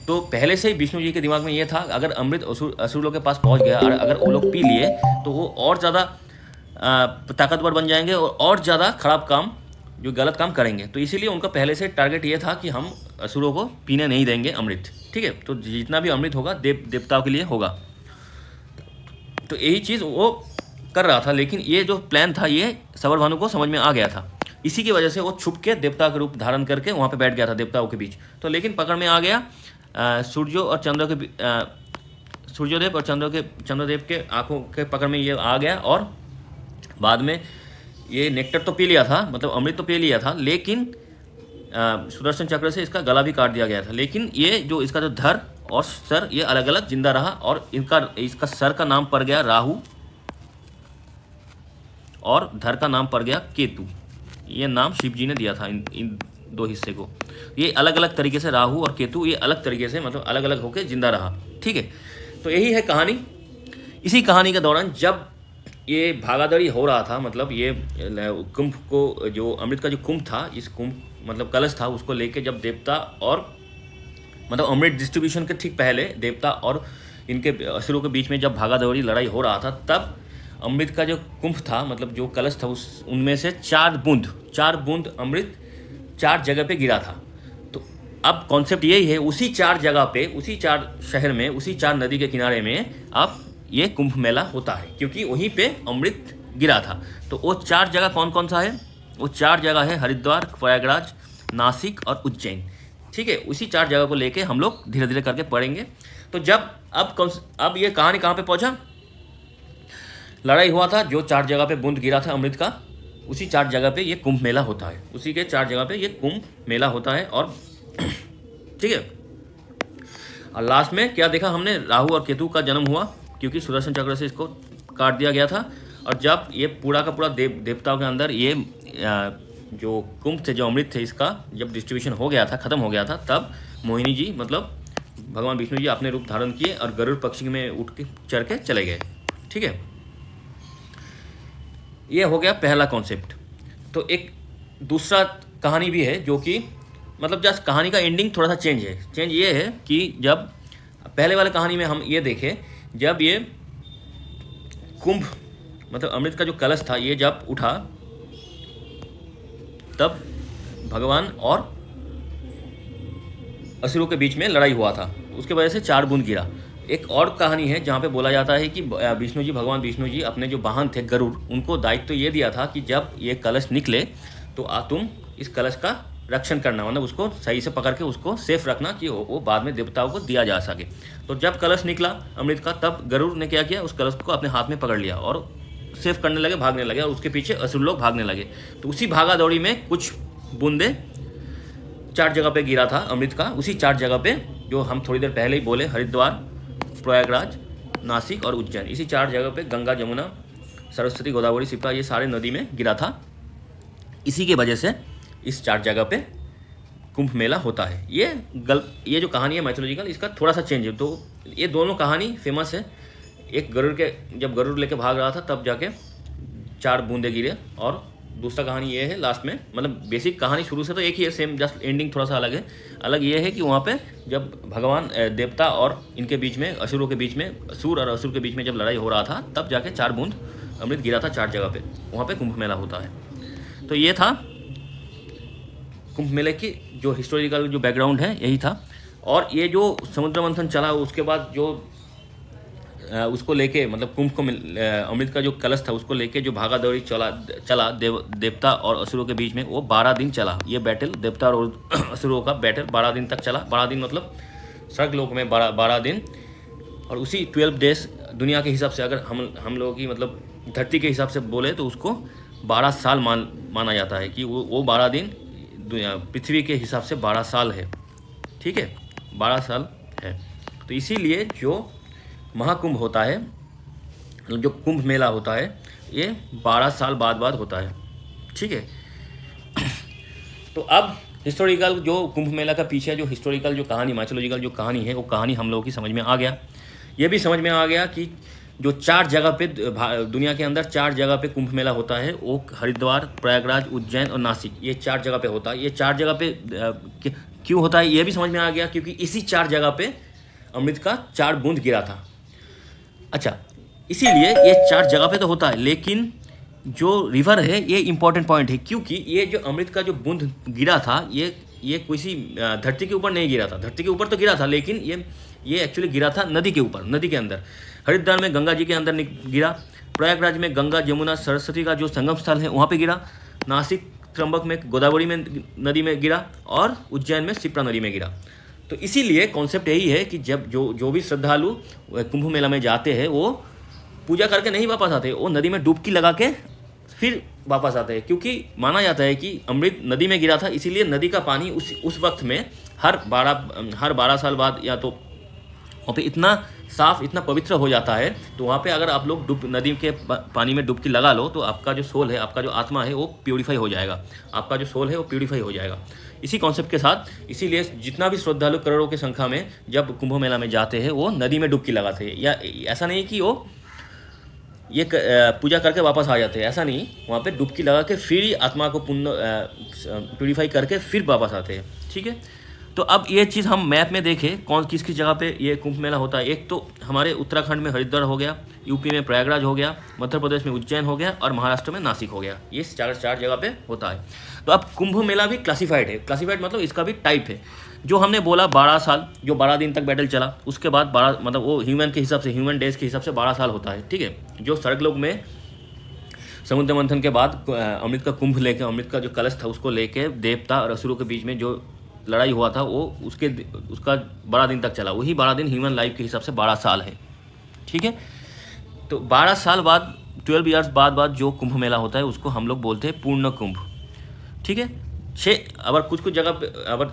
तो पहले से ही विष्णु जी के दिमाग में ये था, अगर अमृत असुर लोग के पास पहुंच गया और अगर वो लोग पी लिए तो वो और ज़्यादा ताकतवर बन जाएंगे और ज़्यादा खराब काम जो गलत काम करेंगे। तो इसीलिए उनका पहले से टारगेट ये था कि हम असुरों को पीने नहीं देंगे अमृत। ठीक है, तो जितना भी अमृत होगा देवताओं के लिए होगा। तो यही चीज़ वो कर रहा था, लेकिन ये जो प्लान था ये सवर भानु को समझ में आ गया था। इसी की वजह से वो छुप के देवता का रूप धारण करके वहाँ पे बैठ गया था देवताओं के बीच। तो लेकिन पकड़ में आ गया, सूर्योदेव और चंद्रदेव के आंखों के पकड़ में ये आ गया, और बाद में ये नेक्टर तो पी लिया था, मतलब अमृत तो पी लिया था, लेकिन सुदर्शन चक्र से इसका गला भी काट दिया गया था। लेकिन ये जो इसका जो धड़ और सर ये अलग अलग जिंदा रहा, और इसका सर का नाम पड़ गया राहु और धड़ का नाम पड़ गया केतु। ये नाम शिव जी ने दिया था इन दो हिस्से को। ये अलग अलग तरीके से राहु और केतु ये अलग तरीके से मतलब अलग अलग होकर जिंदा रहा। ठीक है, तो यही है कहानी। इसी कहानी के दौरान जब ये भागादौड़ी हो रहा था, मतलब ये कुंभ को जो अमृत का जो कुंभ था, इस कुंभ मतलब कलश था, उसको लेके जब देवता और मतलब अमृत डिस्ट्रीब्यूशन के ठीक पहले देवता और इनके असुरों के बीच में जब भागादौड़ी लड़ाई हो रहा था, तब अमृत का जो कुंभ था मतलब जो कलश था उनमें से 4 बूंद अमृत 4 जगह पे गिरा था। तो अब कॉन्सेप्ट यही है, उसी 4 जगह पे, उसी 4 शहर में, उसी 4 नदी के किनारे में अब ये कुंभ मेला होता है, क्योंकि वहीं पे अमृत गिरा था। तो वो 4 जगह कौन कौन सा है, वो 4 जगह है हरिद्वार, प्रयागराज, नासिक और उज्जैन। ठीक है, उसी 4 जगह को लेके हम लोग धीरे धीरे करके पढ़ेंगे। तो जब अब ये कहानी कहाँ पे पहुँचा, लड़ाई हुआ था, जो 4 जगह पे बूंद गिरा था अमृत का, उसी 4 जगह पे ये कुंभ मेला होता है, उसी के 4 जगह पे ये कुंभ मेला होता है। और ठीक है, और लास्ट में क्या देखा हमने, राहु और केतु का जन्म हुआ, क्योंकि सुदर्शन चक्र से इसको काट दिया गया था। और जब ये पूरा का पूरा देवताओं के अंदर ये जो कुंभ थे, जो अमृत थे, इसका जब डिस्ट्रीब्यूशन हो गया था, ख़त्म हो गया था, तब मोहिनी जी मतलब भगवान विष्णु जी अपने रूप धारण किए और गरुड़ पक्षी में उठ के चढ़ के चले गए। ठीक है, ये हो गया पहला कॉन्सेप्ट। तो एक दूसरा कहानी भी है जो कि मतलब जस्ट कहानी का एंडिंग थोड़ा सा चेंज है। चेंज ये है कि जब पहले वाले कहानी में हम ये देखें, जब ये कुंभ मतलब अमृत का जो कलश था ये जब उठा, तब भगवान और असुरों के बीच में लड़ाई हुआ था, उसके वजह से 4 बूंद गिरा। एक और कहानी है जहाँ पे बोला जाता है कि विष्णु जी, भगवान विष्णु जी अपने जो वाहन थे गरुड़, उनको दायित्व तो ये दिया था कि जब ये कलश निकले तो तुम इस कलश का रक्षण करना, मतलब उसको सही से पकड़ के उसको सेफ रखना कि वो बाद में देवताओं को दिया जा सके। तो जब कलश निकला अमृत का, तब गरुड़ ने क्या किया, उस कलश को अपने हाथ में पकड़ लिया और सेफ करने लगे, भागने लगे, और उसके पीछे असुर लोग भागने लगे। तो उसी भागा दौड़ी में कुछ बूंदे 4 जगह पे गिरा था अमृत का, उसी 4 जगह पे जो हम थोड़ी देर पहले ही बोले, हरिद्वार, प्रयागराज, नासिक और उज्जैन, इसी 4 जगह पे गंगा, जमुना, सरस्वती, गोदावरी, शिप्रा, ये सारे नदी में गिरा था। इसी के वजह से इस 4 जगह पे कुंभ मेला होता है। ये जो कहानी है मैथोलॉजिकल, इसका थोड़ा सा चेंज है। तो ये दोनों कहानी फेमस है। एक गरुड़ के, जब गरुड़ लेके भाग रहा था तब जाके 4 बूंदे गिरे, और दूसरा कहानी ये है लास्ट में, मतलब बेसिक कहानी शुरू से तो एक ही है, सेम, जस्ट एंडिंग थोड़ा सा अलग है। अलग ये है कि वहाँ पे जब भगवान देवता और इनके बीच में, असुरों के बीच में, असुर और असुर के बीच में जब लड़ाई हो रहा था, तब जाके 4 बूंद अमृत गिरा था 4 जगह पे, वहाँ पे कुंभ मेला होता है। तो ये था कुंभ मेले की जो हिस्टोरिकल जो बैकग्राउंड है, यही था। और ये जो समुद्र मंथन चला, उसके बाद जो उसको लेके, मतलब कुंभ को अमृत का जो कलश था उसको लेके जो भागा दौड़ी चला देवता और असुरों के बीच में, वो 12 दिन चला। ये बैटल, देवता और असुरों का बैटल 12 दिन तक चला। 12 दिन मतलब स्वर्गलोक में 12 दिन, और उसी 12 डेज दुनिया के हिसाब से, अगर हम लोगों की मतलब धरती के हिसाब से बोले तो उसको 12 साल माना जाता है कि वो 12 दिन पृथ्वी के हिसाब से 12 साल है। ठीक है, 12 साल है। तो इसीलिए जो महाकुंभ होता है, जो कुंभ मेला होता है, ये 12 साल बाद होता है। ठीक है। तो अब हिस्टोरिकल जो कुंभ मेला का पीछे जो हिस्टोरिकल जो कहानी, माइथोलॉजिकल जो कहानी है, वो कहानी हम लोगों की समझ में आ गया। ये भी समझ में आ गया कि जो 4 जगह पे दुनिया के अंदर 4 जगह पे कुंभ मेला होता है, वो हरिद्वार, प्रयागराज, उज्जैन और नासिक, ये 4 जगह पे होता है। ये 4 जगह पे क्यों होता है ये भी समझ में आ गया, क्योंकि इसी 4 जगह पे अमृत का 4 बूंद गिरा था। अच्छा, इसीलिए ये 4 जगह पे तो होता है, लेकिन जो रिवर है ये इंपॉर्टेंट पॉइंट है, क्योंकि ये जो अमृत का जो बूंद गिरा था, ये किसी धरती के ऊपर नहीं गिरा था। धरती के ऊपर तो गिरा था, लेकिन ये एक्चुअली गिरा था नदी के ऊपर, नदी के अंदर। हरिद्वार में गंगा जी के अंदर गिरा, प्रयागराज में गंगा, जमुना, सरस्वती का जो संगम स्थल है वहाँ पे गिरा, नासिक, त्र्यंबक में गोदावरी में नदी में गिरा, और उज्जैन में शिप्रा नदी में गिरा। तो इसीलिए कॉन्सेप्ट यही है कि जब जो भी श्रद्धालु कुंभ मेला में जाते हैं, वो पूजा करके नहीं वापस आते, वो नदी में डुबकी लगा के फिर वापस आते हैं, क्योंकि माना जाता है कि अमृत नदी में गिरा था। इसीलिए नदी का पानी उस वक्त में हर 12 साल बाद, या तो वहाँ पे इतना साफ, इतना पवित्र हो जाता है। तो वहाँ पे अगर आप लोग नदी के पानी में डुबकी लगा लो, तो आपका जो सोल है, आपका जो आत्मा है, वो प्यूरीफाई हो जाएगा। आपका जो सोल है वो प्यूरीफाई हो जाएगा, इसी कॉन्सेप्ट के साथ। इसीलिए जितना भी श्रद्धालु करोड़ों की संख्या में जब कुंभ मेला में जाते हैं, वो नदी में डुबकी लगाते हैं। या ऐसा नहीं कि वो ये पूजा करके वापस आ जाते हैं, ऐसा नहीं। वहाँ पे डुबकी लगा के फिर आत्मा को प्यूरीफाई करके फिर वापस आते हैं। ठीक है। तो अब ये चीज़ हम मैप में देखें, कौन किस किस जगह पे ये कुंभ मेला होता है। एक तो हमारे उत्तराखंड में हरिद्वार हो गया, यूपी में प्रयागराज हो गया, मध्य प्रदेश में उज्जैन हो गया, और महाराष्ट्र में नासिक हो गया। ये 4 जगह पे होता है। तो अब कुंभ मेला भी क्लासीफाइड है। क्लासीफाइड मतलब इसका भी टाइप है। जो हमने बोला 12 साल, जो 12 दिन तक बैटल चला, उसके बाद 12, मतलब वो ह्यूमन के हिसाब से, ह्यूमन डेज के हिसाब से 12 साल होता है। ठीक है। जो स्वर्गलोक में समुद्र मंथन के बाद अमृत का कुंभ लेके, अमृत का जो कलश था उसको लेके देवता और असुरों के बीच में जो लड़ाई हुआ था, वो उसका 12 दिन तक चला। वही 12 दिन ह्यूमन लाइफ के हिसाब से 12 साल है। ठीक है। तो 12 साल बाद, 12 ईयर्स बाद जो कुंभ मेला होता है, उसको हम लोग बोलते हैं पूर्ण कुंभ। ठीक है। अगर कुछ जगह पे अगर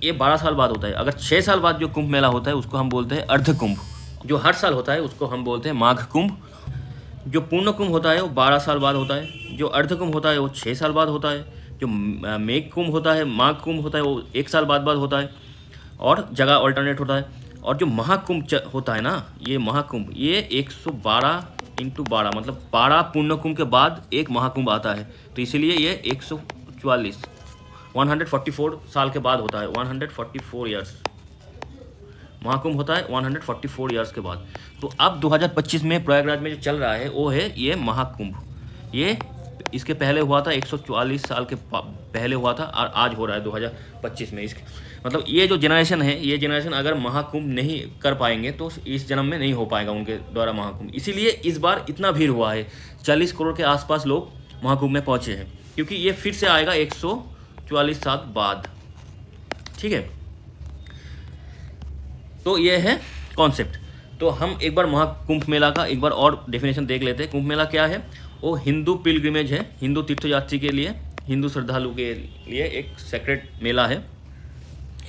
ये 12 साल बाद होता है, अगर 6 साल बाद जो कुंभ मेला होता है उसको हम बोलते हैं अर्ध कुंभ। जो हर साल होता है उसको हम बोलते हैं माघ कुंभ। जो पूर्ण कुंभ होता है वो 12 साल बाद होता है। जो अर्ध कुंभ होता है वो 6 साल बाद होता है। जो मेघ कुंभ होता है, माघ कुंभ होता है, वो 1 साल बाद होता है, और जगह ऑल्टरनेट होता है। और जो महाकुंभ होता है ना, ये महाकुंभ, ये 112 × 12 मतलब 12 पूर्ण कुंभ के बाद एक महाकुंभ आता है। तो इसीलिए ये 144 साल के बाद होता है। 144 ईयर्स महाकुंभ होता है, 144 ईयर्स के बाद। तो अब 2025 में प्रयागराज में जो चल रहा है वो है ये महाकुंभ। ये इसके पहले हुआ था 144 साल के पहले हुआ था, और आज हो रहा है 2025 में। इसके मतलब ये जो जनरेशन है, ये जनरेशन अगर महाकुंभ नहीं कर पाएंगे तो इस जन्म में नहीं हो पाएगा उनके द्वारा महाकुंभ। इसीलिए इस बार इतना भीड़ हुआ है, 40 करोड़ के आसपास लोग महाकुंभ में पहुँचे हैं, क्योंकि ये फिर से आएगा 144 साल बाद। ठीक है, तो ये है कॉन्सेप्ट। तो हम एक बार महाकुंभ मेला का एक बार और डेफिनेशन देख लेते हैं। कुंभ मेला क्या है? वो हिंदू पिलग्रिमेज है, हिंदू तीर्थयात्री के लिए, हिंदू श्रद्धालु के लिए एक सेक्रेट मेला है,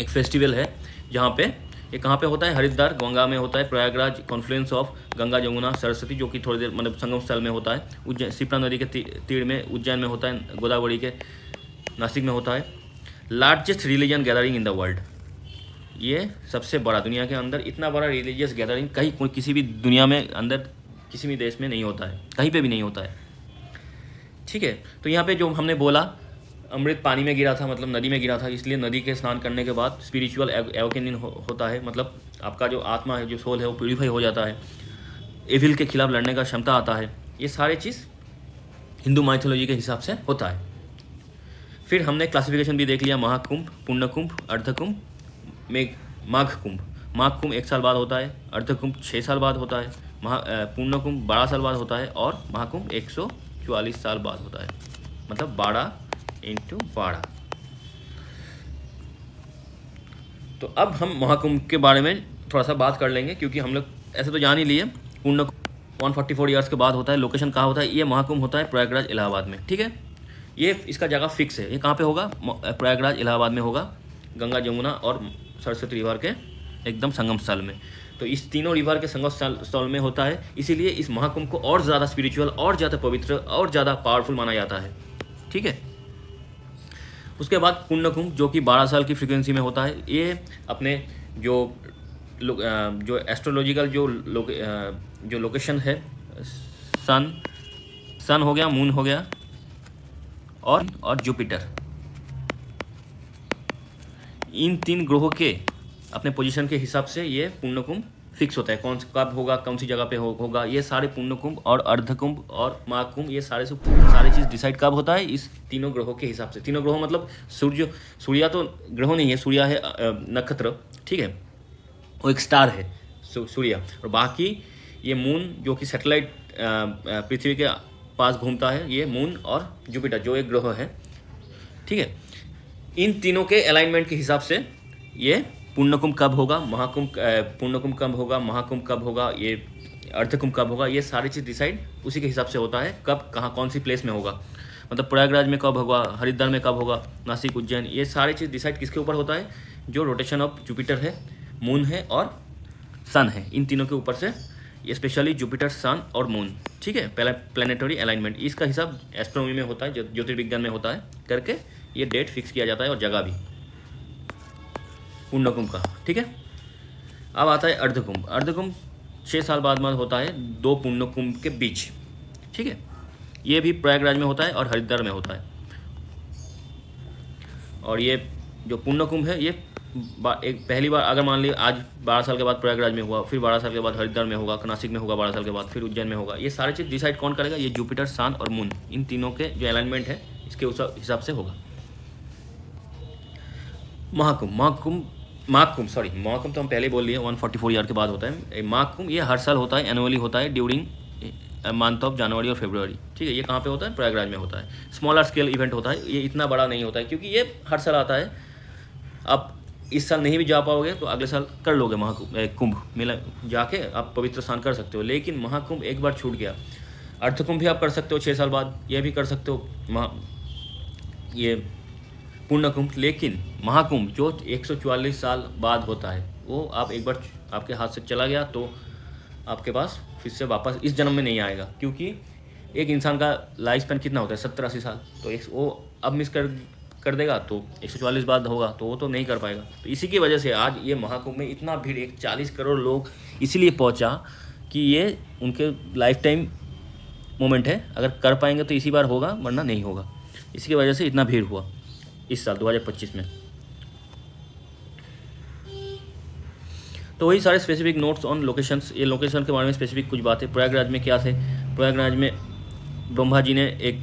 एक फेस्टिवल है, जहाँ पे ये कहाँ पे होता है? हरिद्वार, गंगा में होता है, प्रयागराज कॉन्फ्लुएंस ऑफ गंगा जमुना सरस्वती, जो कि थोड़ी देर मतलब संगम स्थल में होता है, उज्जैन शिप्रा नदी के तीर में उज्जैन में होता है, गोदावरी के नासिक में होता है। Largest religion gathering in the world, ये सबसे बड़ा दुनिया के अंदर, इतना बड़ा रिलीजियस गैदरिंग कहीं किसी भी दुनिया में अंदर किसी भी देश में नहीं होता है, कहीं पे भी नहीं होता है। ठीक है, तो यहाँ पे जो हमने बोला अमृत पानी में गिरा था, मतलब नदी में गिरा था, इसलिए नदी के स्नान करने के बाद स्पिरिचुअल एवोकेनिंग होता है, मतलब आपका जो आत्मा है, जो सोल है, वो प्यूरीफाई हो जाता है, एविल के खिलाफ लड़ने का क्षमता आता है। ये सारे चीज़ हिंदू माइथोलॉजी के हिसाब से होता है। फिर हमने क्लासिफिकेशन भी देख लिया, महाकुंभ, पुण्यकुंभ, अर्धकुंभ, माघ कुंभ। माघ कुंभ 1 साल बाद होता है, अर्धकुंभ 6 साल बाद होता है, पूर्ण कुंभ 12 साल बाद होता है, और महाकुंभ 144 साल बाद होता है, मतलब 12 × 12। तो अब हम महाकुंभ के बारे में थोड़ा सा बात कर लेंगे, क्योंकि हम लोग ऐसे तो जान ही लिए। पूर्ण 144 ईयर्स के बाद होता है। लोकेशन कहाँ होता है? ये महाकुंभ होता है प्रयागराज इलाहाबाद में। ठीक है, ये इसका जगह फिक्स है। ये कहाँ पे होगा? प्रयागराज इलाहाबाद में होगा, गंगा जमुना और सरस्वती रिवर के एकदम संगम स्थल में। तो इस तीनों रिवर के संगम स्थल में होता है, इसीलिए इस महाकुंभ को और ज़्यादा स्पिरिचुअल, और ज़्यादा पवित्र, और ज़्यादा पावरफुल माना जाता है। ठीक है, उसके बाद पुण्य कुंभ, जो कि 12 साल की फ्रीक्वेंसी में होता है। ये अपने जो एस्ट्रोलॉजिकल जो लोकेशन है, सन हो गया, मून हो गया, और जुपिटर, इन 3 ग्रहों के अपने पोजीशन के हिसाब से ये पुण्य कुंभ फिक्स होता है। कब होगा, कौन सी जगह पे होगा, ये सारे पुण्य कुंभ और अर्धकुंभ और माघ कुंभ, ये सारे चीज़ डिसाइड कब होता है? इस तीनों ग्रहों के हिसाब से। तीनों ग्रहों मतलब सूर्य तो ग्रह नहीं है, सूर्य है नक्षत्र। ठीक है, वो एक स्टार है सूर्य, और बाकी ये मून जो कि सैटेलाइट पृथ्वी के पास घूमता है, ये मून और जुपिटर जो एक ग्रह है। ठीक है, इन तीनों के अलाइनमेंट के हिसाब से ये पुण्यकुंभ कब होगा, पुण्यकुंभ कब होगा, महाकुंभ कब होगा, ये अर्धकुंभ कब होगा, ये सारी चीज़ डिसाइड उसी के हिसाब से होता है। कब, कहाँ, कौन सी प्लेस में होगा, मतलब प्रयागराज में कब होगा, हरिद्वार में कब होगा, नासिक, उज्जैन, ये सारी चीज़ डिसाइड किसके ऊपर होता है? जो रोटेशन ऑफ जुपिटर है, मून है और सन है, इन तीनों के ऊपर से, स्पेशली जुपिटर, सन और मून। ठीक है, पहला प्लानिटरी अलाइनमेंट, इसका हिसाब एस्ट्रोनॉमी में होता है, ज्योतिर्विज्ञान में होता है, करके ये डेट फिक्स किया जाता है, और जगह भी पुण्यकुंभ का। ठीक है, अब आता है अर्धकुंभ। अर्धकुंभ 6 साल बाद होता है, 2 पुण्यकुंभ के बीच। ठीक है, ये भी प्रयागराज में होता है और हरिद्वार में होता है। और ये जो पुण्यकुंभ है, ये एक पहली बार अगर मान लिया आज 12 साल के बाद प्रयागराज में हुआ, फिर 12 साल के बाद हरिद्वार में होगा, नासिक में होगा 12 साल के बाद, फिर उज्जैन में होगा। ये सारी चीज़ डिसाइड कौन करेगा? ये जुपिटर, सन और मून, इन तीनों के जो अलाइनमेंट है, इसके उस हिसाब से होगा। महाकुंभ तो हम पहले बोल लिए 144 ईयर के बाद होता है। महाकुंभ ये हर साल होता है, एनुअली होता है, ड्यूरिंग मंथ ऑफ जनवरी और फरवरी। ठीक है, ये कहाँ पे होता है? प्रयागराज में होता है। स्मॉलर स्केल इवेंट होता है, ये इतना बड़ा नहीं होता है, क्योंकि ये हर साल आता है। आप इस साल नहीं भी जा पाओगे तो अगले साल कर लोगे कुंभ मेला, जाके आप पवित्र स्नान कर सकते हो। लेकिन महाकुंभ एक बार छूट गया। अर्धकुंभ भी आप कर सकते हो 6 साल बाद, ये भी कर सकते हो ये पूर्ण कुंभ। लेकिन महाकुंभ जो 144 साल बाद होता है, वो आप एक बार आपके हाथ से चला गया तो आपके पास फिर से वापस इस जन्म में नहीं आएगा, क्योंकि एक इंसान का लाइफ स्पैन कितना होता है? 70-80 साल। तो वो अब मिस कर देगा तो 144 बाद होगा, तो वो तो नहीं कर पाएगा। तो इसी की वजह से आज ये महाकुंभ में इतना भीड़, 40 करोड़ लोग इसीलिए पहुंचा कि ये उनके लाइफ टाइम मोमेंट है। अगर कर पाएंगे तो इसी बार होगा, वरना नहीं होगा। इसकी वजह से इतना भीड़ हुआ इस साल 2025 में। तो वही सारे स्पेसिफिक नोट्स ऑन लोकेशंस। ये लोकेशन के बारे में स्पेसिफिक कुछ बातें। प्रयागराज में क्या थे? प्रयागराज में ब्रह्मा जी ने एक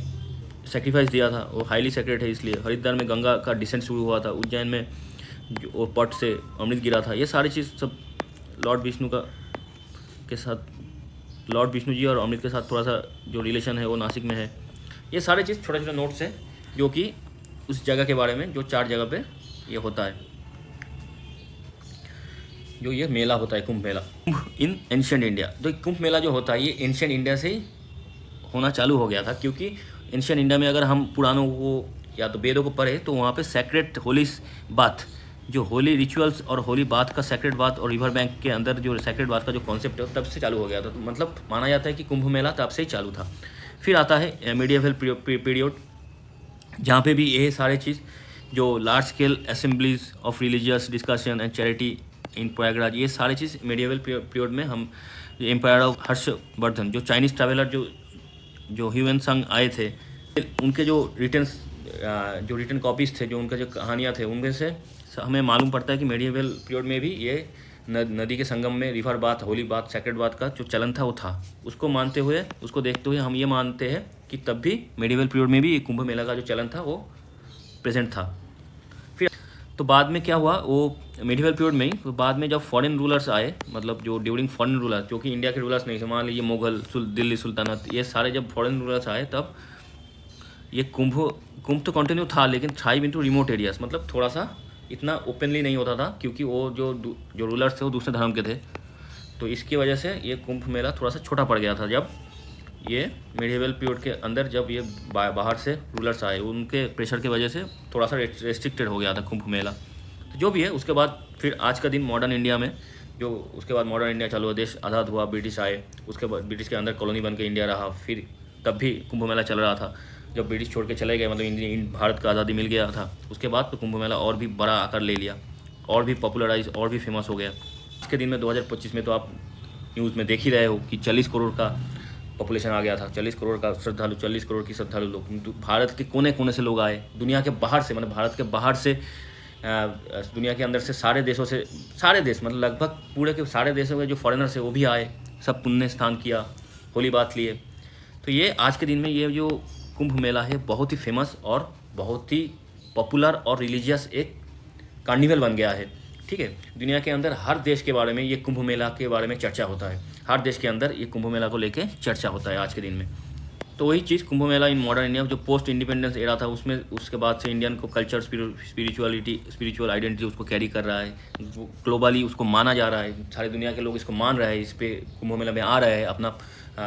सेक्रीफाइस दिया था वो हाईली सेक्रेट है, इसलिए हरिद्वार में गंगा का डिसेंट शुरू हुआ था, उज्जैन में जो वो पट से अमृत गिरा था, ये सारी चीज़ सब लॉर्ड विष्णु का के साथ, लॉर्ड विष्णु जी और अमृत के साथ थोड़ा सा जो रिलेशन है वो नासिक में है। ये सारे चीज़ छोटे छोटे नोट्स हैं जो कि उस जगह के बारे में, जो 4 जगह पे ये होता है, जो ये मेला होता है Kumbh Mela in ancient India. तो कुंभ मेला जो होता है ये एंशियंट इंडिया से ही होना चालू हो गया था, क्योंकि एंशियंट इंडिया में अगर हम पुराणों को या तो वेदों को पढ़े तो वहाँ पे सेक्रेट होली बाथ, जो होली रिचुअल्स और होली बाथ का सेक्रेट बाथ और रिवर बैंक के अंदर जो सेक्रेट बाथ का जो कॉन्सेप्ट है तब से चालू हो गया था। तो मतलब माना जाता है कि कुंभ मेला तब से ही चालू था। फिर आता है मीडिएवल पीरियड, जहाँ पे भी ये सारे चीज़ जो large scale assemblies of religious discussion and charity in Prayagraj, ये सारी चीज़ मेडिएवल पीरियड में हम एम्पायर ऑफ हर्षवर्धन, जो चाइनीज़ ट्रैवलर जो ह्यूएनसांग आए थे, उनके जो रिटन कॉपीज़ थे, जो उनका जो कहानियाँ थे, उनमें से हमें मालूम पड़ता है कि मेडिएवल पीरियड में भी ये नदी के संगम में river bath, holy bath, sacred bath का जो चलन था वो था। उसको मानते हुए, उसको देखते हुए हम ये मानते हैं कि तब भी मेडिएवल पीरियड में भी ये कुंभ मेला का जो चलन था वो प्रेजेंट था। फिर तो बाद में क्या हुआ, वो मेडिएवल पीरियड में ही, तो बाद में जब फॉरेन रूलर्स आए, मतलब जो ड्यूरिंग फॉरेन रूलर्स, जो कि इंडिया के रूलर्स नहीं थे, मान लीजिए मुगल, दिल्ली सुल्तानत, ये सारे जब फॉरेन रूलर्स आए तब ये कुंभ तो कंटिन्यू था, लेकिन थ्राइव इनटू रिमोट एरियाज, मतलब थोड़ा सा इतना ओपनली नहीं होता था, क्योंकि वो जो रूलर्स थे वो दूसरे धर्म के थे। तो इसकी वजह से ये कुंभ मेला थोड़ा सा छोटा पड़ गया था जब ये मेडिएवल पीरियड के अंदर, जब ये बाहर से रूलर्स आए, उनके प्रेशर की वजह से थोड़ा सा रेस्ट्रिक्टेड हो गया था कुंभ मेला। तो जो भी है, उसके बाद फिर आज का दिन मॉडर्न इंडिया में, जो उसके बाद मॉडर्न इंडिया चालू हुआ, देश आज़ाद हुआ, ब्रिटिश आए, उसके बाद ब्रिटिश के अंदर कॉलोनी बन के इंडिया रहा, फिर तब भी कुंभ मेला चल रहा था। जब ब्रिटिश छोड़ के चले गए, मतलब भारत का आज़ादी मिल गया था, उसके बाद तो कुंभ मेला और भी बड़ा आकार ले लिया, और भी पॉपुलराइज, और भी फेमस हो गया। आज के दिन में 2025 में तो आप न्यूज़ में देख ही रहे हो कि 40 करोड़ का पॉपुलेशन आ गया था, 40 करोड़ का श्रद्धालु, 40 करोड़ की श्रद्धालु लोग भारत के कोने कोने से लोग आए, दुनिया के बाहर से, मतलब भारत के बाहर से, दुनिया के अंदर से, सारे देशों से, सारे देश, मतलब लगभग पूरे के सारे देशों के जो फॉरेनर्स है वो भी आए, सब पुण्य स्नान किया, होली बात लिए। तो ये आज के दिन में ये जो कुंभ मेला है बहुत ही फेमस और बहुत ही पॉपुलर और रिलीजियस एक कार्निवल बन गया है। ठीक है, दुनिया के अंदर हर देश के बारे में ये कुंभ मेला के बारे में चर्चा होता है, हर देश के अंदर ये कुंभ मेला को लेके चर्चा होता है आज के दिन में। तो वही चीज़ Kumbh Mela in modern India, जो पोस्ट इंडिपेंडेंस एरा था, उसमें उसके बाद से इंडियन को कल्चर, स्पिरिचुअल आइडेंटिटी उसको कैरी कर रहा है, ग्लोबली उसको माना जा रहा है, सारी दुनिया के लोग इसको मान रहे हैं, इस पे कुंभ मेला में आ रहे हैं, अपना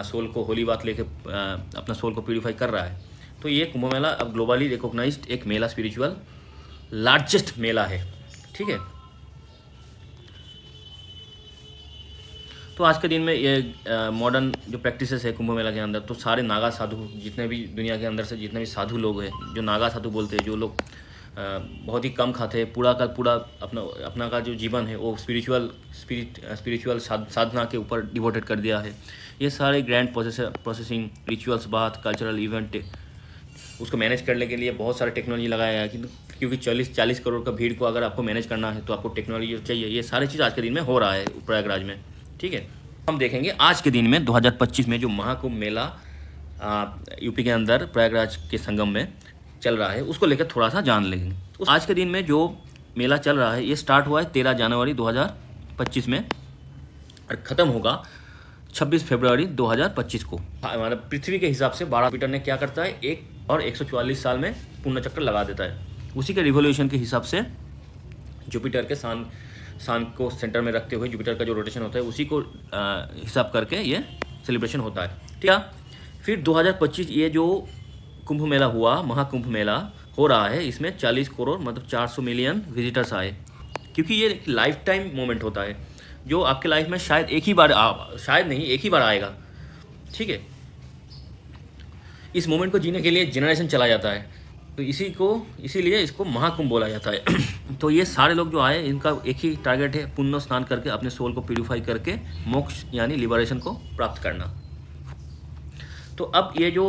सोल को होली बात लेके अपना सोल को प्यूरिफाई कर रहा है। तो ये कुंभ मेला अब ग्लोबली रिकॉग्नाइज्ड एक मेला, स्पिरिचुअल लार्जेस्ट मेला है। ठीक है, तो आज के दिन में ये मॉडर्न जो प्रैक्टिसेस है कुंभ मेला के अंदर, तो सारे नागा साधु, जितने भी दुनिया के अंदर से जितने भी साधु लोग हैं, जो नागा साधु बोलते हैं, जो लोग बहुत ही कम खाते हैं, पूरा का पूरा अपना का जो जीवन है वो स्पिरिचुअल साधना के ऊपर डिवोटेड कर दिया है। ये सारे ग्रैंड प्रोसेसिंग, रिचुअल्स, बात, कल्चरल इवेंट, उसको मैनेज करने के लिए बहुत सारे टेक्नोलॉजी लगाया है, क्योंकि 40 करोड़ का भीड़ को अगर आपको मैनेज करना है तो आपको टेक्नोलॉजी चाहिए। ये सारी चीज़ आज के दिन में हो रहा है प्रयागराज में। ठीक है, हम देखेंगे आज के दिन में 2025 में जो महाकुंभ मेला यूपी के अंदर प्रयागराज के संगम में चल रहा है, उसको लेकर थोड़ा सा जान लेंगे। आज के दिन में जो मेला चल रहा है ये स्टार्ट हुआ है 13 जनवरी 2025 में और ख़त्म होगा 26 फरवरी 2025 को। हमारा पृथ्वी के हिसाब से 12 जुपिटर ने क्या करता है, 144 साल में पूर्ण चक्कर लगा देता है। उसी के रिवोल्यूशन के हिसाब से जुपिटर के सान को सेंटर में रखते हुए जुपिटर का जो रोटेशन होता है उसी को हिसाब करके ये सेलिब्रेशन होता है। ठीक है, फिर 2025 ये जो कुंभ मेला हुआ, महाकुंभ मेला हो रहा है, इसमें 40 करोड़ मतलब 400 मिलियन विजिटर्स आए, क्योंकि ये लाइफ टाइम मोमेंट होता है जो आपके लाइफ में शायद एक ही बार आएगा। ठीक है, इस मोमेंट को जीने के लिए जनरेशन चला जाता है, तो इसीलिए इसको महाकुंभ बोला जाता है। तो ये सारे लोग जो आए, इनका एक ही टारगेट है, पुण्य स्नान करके अपने सोल को प्यूरिफाई करके मोक्ष यानी लिबरेशन को प्राप्त करना। तो अब ये जो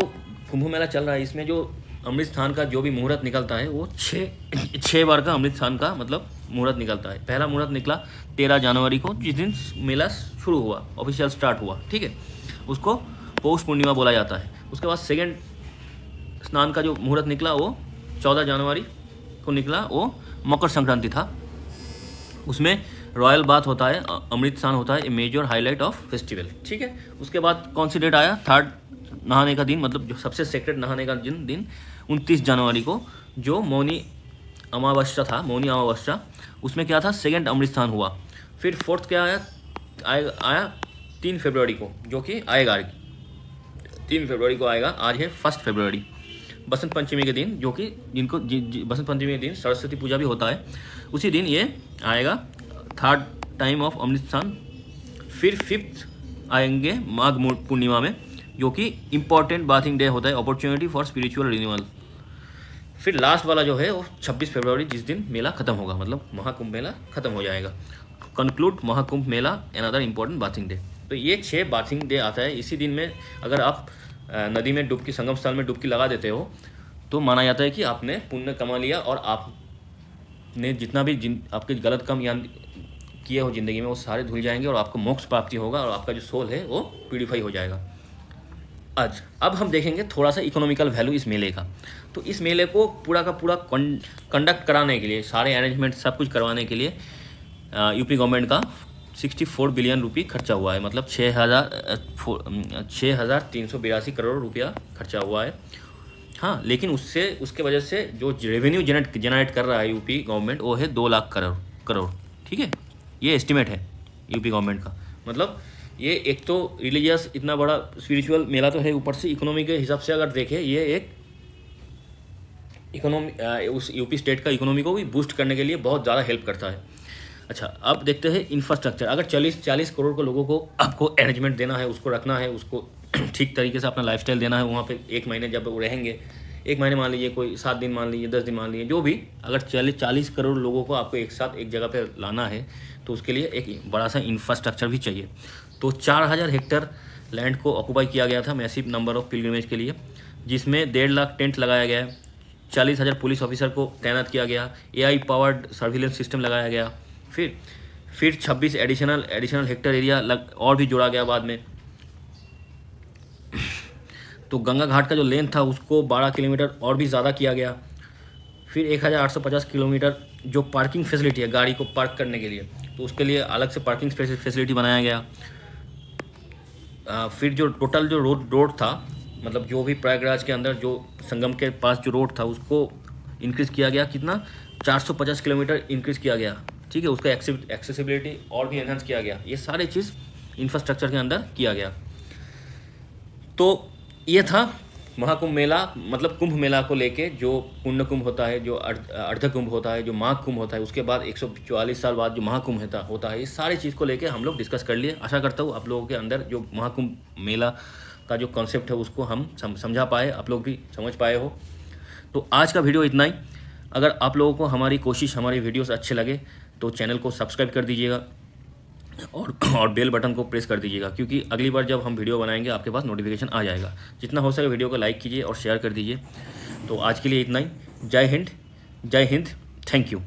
कुंभ मेला चल रहा है, इसमें जो अमृत स्थान का जो भी मुहूर्त निकलता है वो 6 बार का अमृत स्थान का मतलब मुहूर्त निकलता है। पहला मुहूर्त निकला 13 जनवरी को, जिस दिन मेला शुरू हुआ, ऑफिशियल स्टार्ट हुआ। ठीक है, उसको पौष पूर्णिमा बोला जाता है। उसके बाद सेकेंड स्नान का जो मुहूर्त निकला वो 14 जनवरी को निकला, वो मकर संक्रांति था। उसमें रॉयल बाथ होता है, अमृत स्नान होता है, ए मेजर हाईलाइट ऑफ फेस्टिवल। ठीक है, उसके बाद कौन सी डेट आया, थर्ड नहाने का दिन, मतलब जो सबसे सेक्रेट नहाने का दिन 29 जनवरी को, जो मौनी अमावस्या था, मौनी अमावस्या, उसमें क्या था, सेकेंड अमृत स्नान हुआ। फिर फोर्थ क्या आया 3 फरवरी को, जो कि आएगा 3 फरवरी को आएगा। आज है 1 फरवरी, बसंत पंचमी के दिन, जो कि बसंत पंचमी के दिन सरस्वती पूजा भी होता है, उसी दिन ये आएगा, थर्ड टाइम ऑफ अमृत स्नान। फिर 5th आएंगे माघ पूर्णिमा में, जो कि इम्पॉर्टेंट बाथिंग डे होता है, अपॉर्चुनिटी फॉर स्पिरिचुअल रिन्यूअल। फिर लास्ट वाला जो है वो 26 फरवरी, जिस दिन मेला ख़त्म होगा, मतलब महाकुंभ मेला ख़त्म हो जाएगा। कंक्लूड महाकुंभ मेला अनदर इम्पॉर्टेंट बाथिंग डे। तो ये 6 बाथिंग डे आता है। इसी दिन में अगर आप नदी में डुबकी, संगम स्थल में डुबकी लगा देते हो, तो माना जाता है कि आपने पुण्य कमा लिया और आपने जितना भी आपके गलत काम या किए हो ज़िंदगी में, वो सारे धुल जाएंगे और आपको मोक्ष प्राप्ति होगा और आपका जो सोल है वो प्यूरिफाई हो जाएगा। अब हम देखेंगे थोड़ा सा इकोनॉमिकल वैल्यू इस मेले का। तो इस मेले को पूरा का पूरा कंडक्ट कराने के लिए, सारे अरेंजमेंट सब कुछ करवाने के लिए यूपी गवर्नमेंट का 64 बिलियन रुपये खर्चा हुआ है, मतलब 6,382 करोड़ रुपया खर्चा हुआ है। हाँ, लेकिन उसके वजह से जो रेवेन्यू जनरेट कर रहा है यूपी गवर्नमेंट, वो है 2 लाख करोड़। ठीक है, ये एस्टिमेट है यूपी गवर्नमेंट का। मतलब ये एक तो रिलीजियस इतना बड़ा स्पिरिचुअल मेला तो है, ऊपर से इकोनॉमी के हिसाब से अगर देखें, ये एक इकोनॉमी उस यूपी स्टेट का इकोनॉमी को भी बूस्ट करने के लिए बहुत ज़्यादा हेल्प करता है। अच्छा, अब देखते हैं इंफ्रास्ट्रक्चर। अगर 40 करोड़ को लोगों को आपको अरेंजमेंट देना है, उसको रखना है, उसको ठीक तरीके से अपना लाइफस्टाइल देना है, वहाँ पे 1 महीने जब वो रहेंगे, 1 महीने मान लीजिए, कोई 7 दिन मान लीजिए, 10 दिन मान लीजिए, जो भी, अगर 40 करोड़ लोगों को आपको एक साथ एक जगह पे लाना है, तो उसके लिए एक बड़ा सा इंफ्रास्ट्रक्चर भी चाहिए। तो 4000 हेक्टेयर लैंड को ऑक्यूपाई किया गया था मैसिव नंबर ऑफ पिलग्रिमेज के लिए, जिसमें 1.5 लाख टेंट लगाया गया है, 40,000 पुलिस ऑफिसर को तैनात किया गया, AI पावर्ड सर्विलेंस सिस्टम लगाया गया। फिर 26 एडिशनल हेक्टेयर एरिया और भी जोड़ा गया बाद में। तो गंगा घाट का जो लेंथ था उसको 12 किलोमीटर और भी ज़्यादा किया गया। फिर 1850 किलोमीटर जो पार्किंग फैसिलिटी है गाड़ी को पार्क करने के लिए, तो उसके लिए अलग से पार्किंग फैसिलिटी बनाया गया। फिर जो टोटल जो रोड था, मतलब जो भी प्रयागराज के अंदर जो संगम के पास जो रोड था, उसको इंक्रीज़ किया गया, कितना, 450 किलोमीटर इंक्रीज़ किया गया। ठीक है, उसका एक्सेसिबिलिटी और भी एनहांस किया गया। ये सारे चीज़ इंफ्रास्ट्रक्चर के अंदर किया गया। तो ये था महाकुंभ मेला, मतलब कुंभ मेला को लेके, जो पुण्य कुंभ होता है, जो अर्ध कुंभ होता है, जो माघ कुंभ होता है, उसके बाद 144 साल बाद जो महाकुंभ होता है, ये सारी चीज़ को लेके हम लोग डिस्कस कर लिए। आशा करता हूँ आप लोगों के अंदर जो महाकुंभ मेला का जो कॉन्सेप्ट है उसको हम समझा पाए, आप लोग भी समझ पाए हो। तो आज का वीडियो इतना ही। अगर आप लोगों को हमारी कोशिश, हमारी वीडियोस अच्छे लगे तो चैनल को सब्सक्राइब कर दीजिएगा और बेल बटन को प्रेस कर दीजिएगा, क्योंकि अगली बार जब हम वीडियो बनाएंगे आपके पास नोटिफिकेशन आ जाएगा। जितना हो सके वीडियो को लाइक कीजिए और शेयर कर दीजिए। तो आज के लिए इतना ही। जय हिंद, थैंक यू।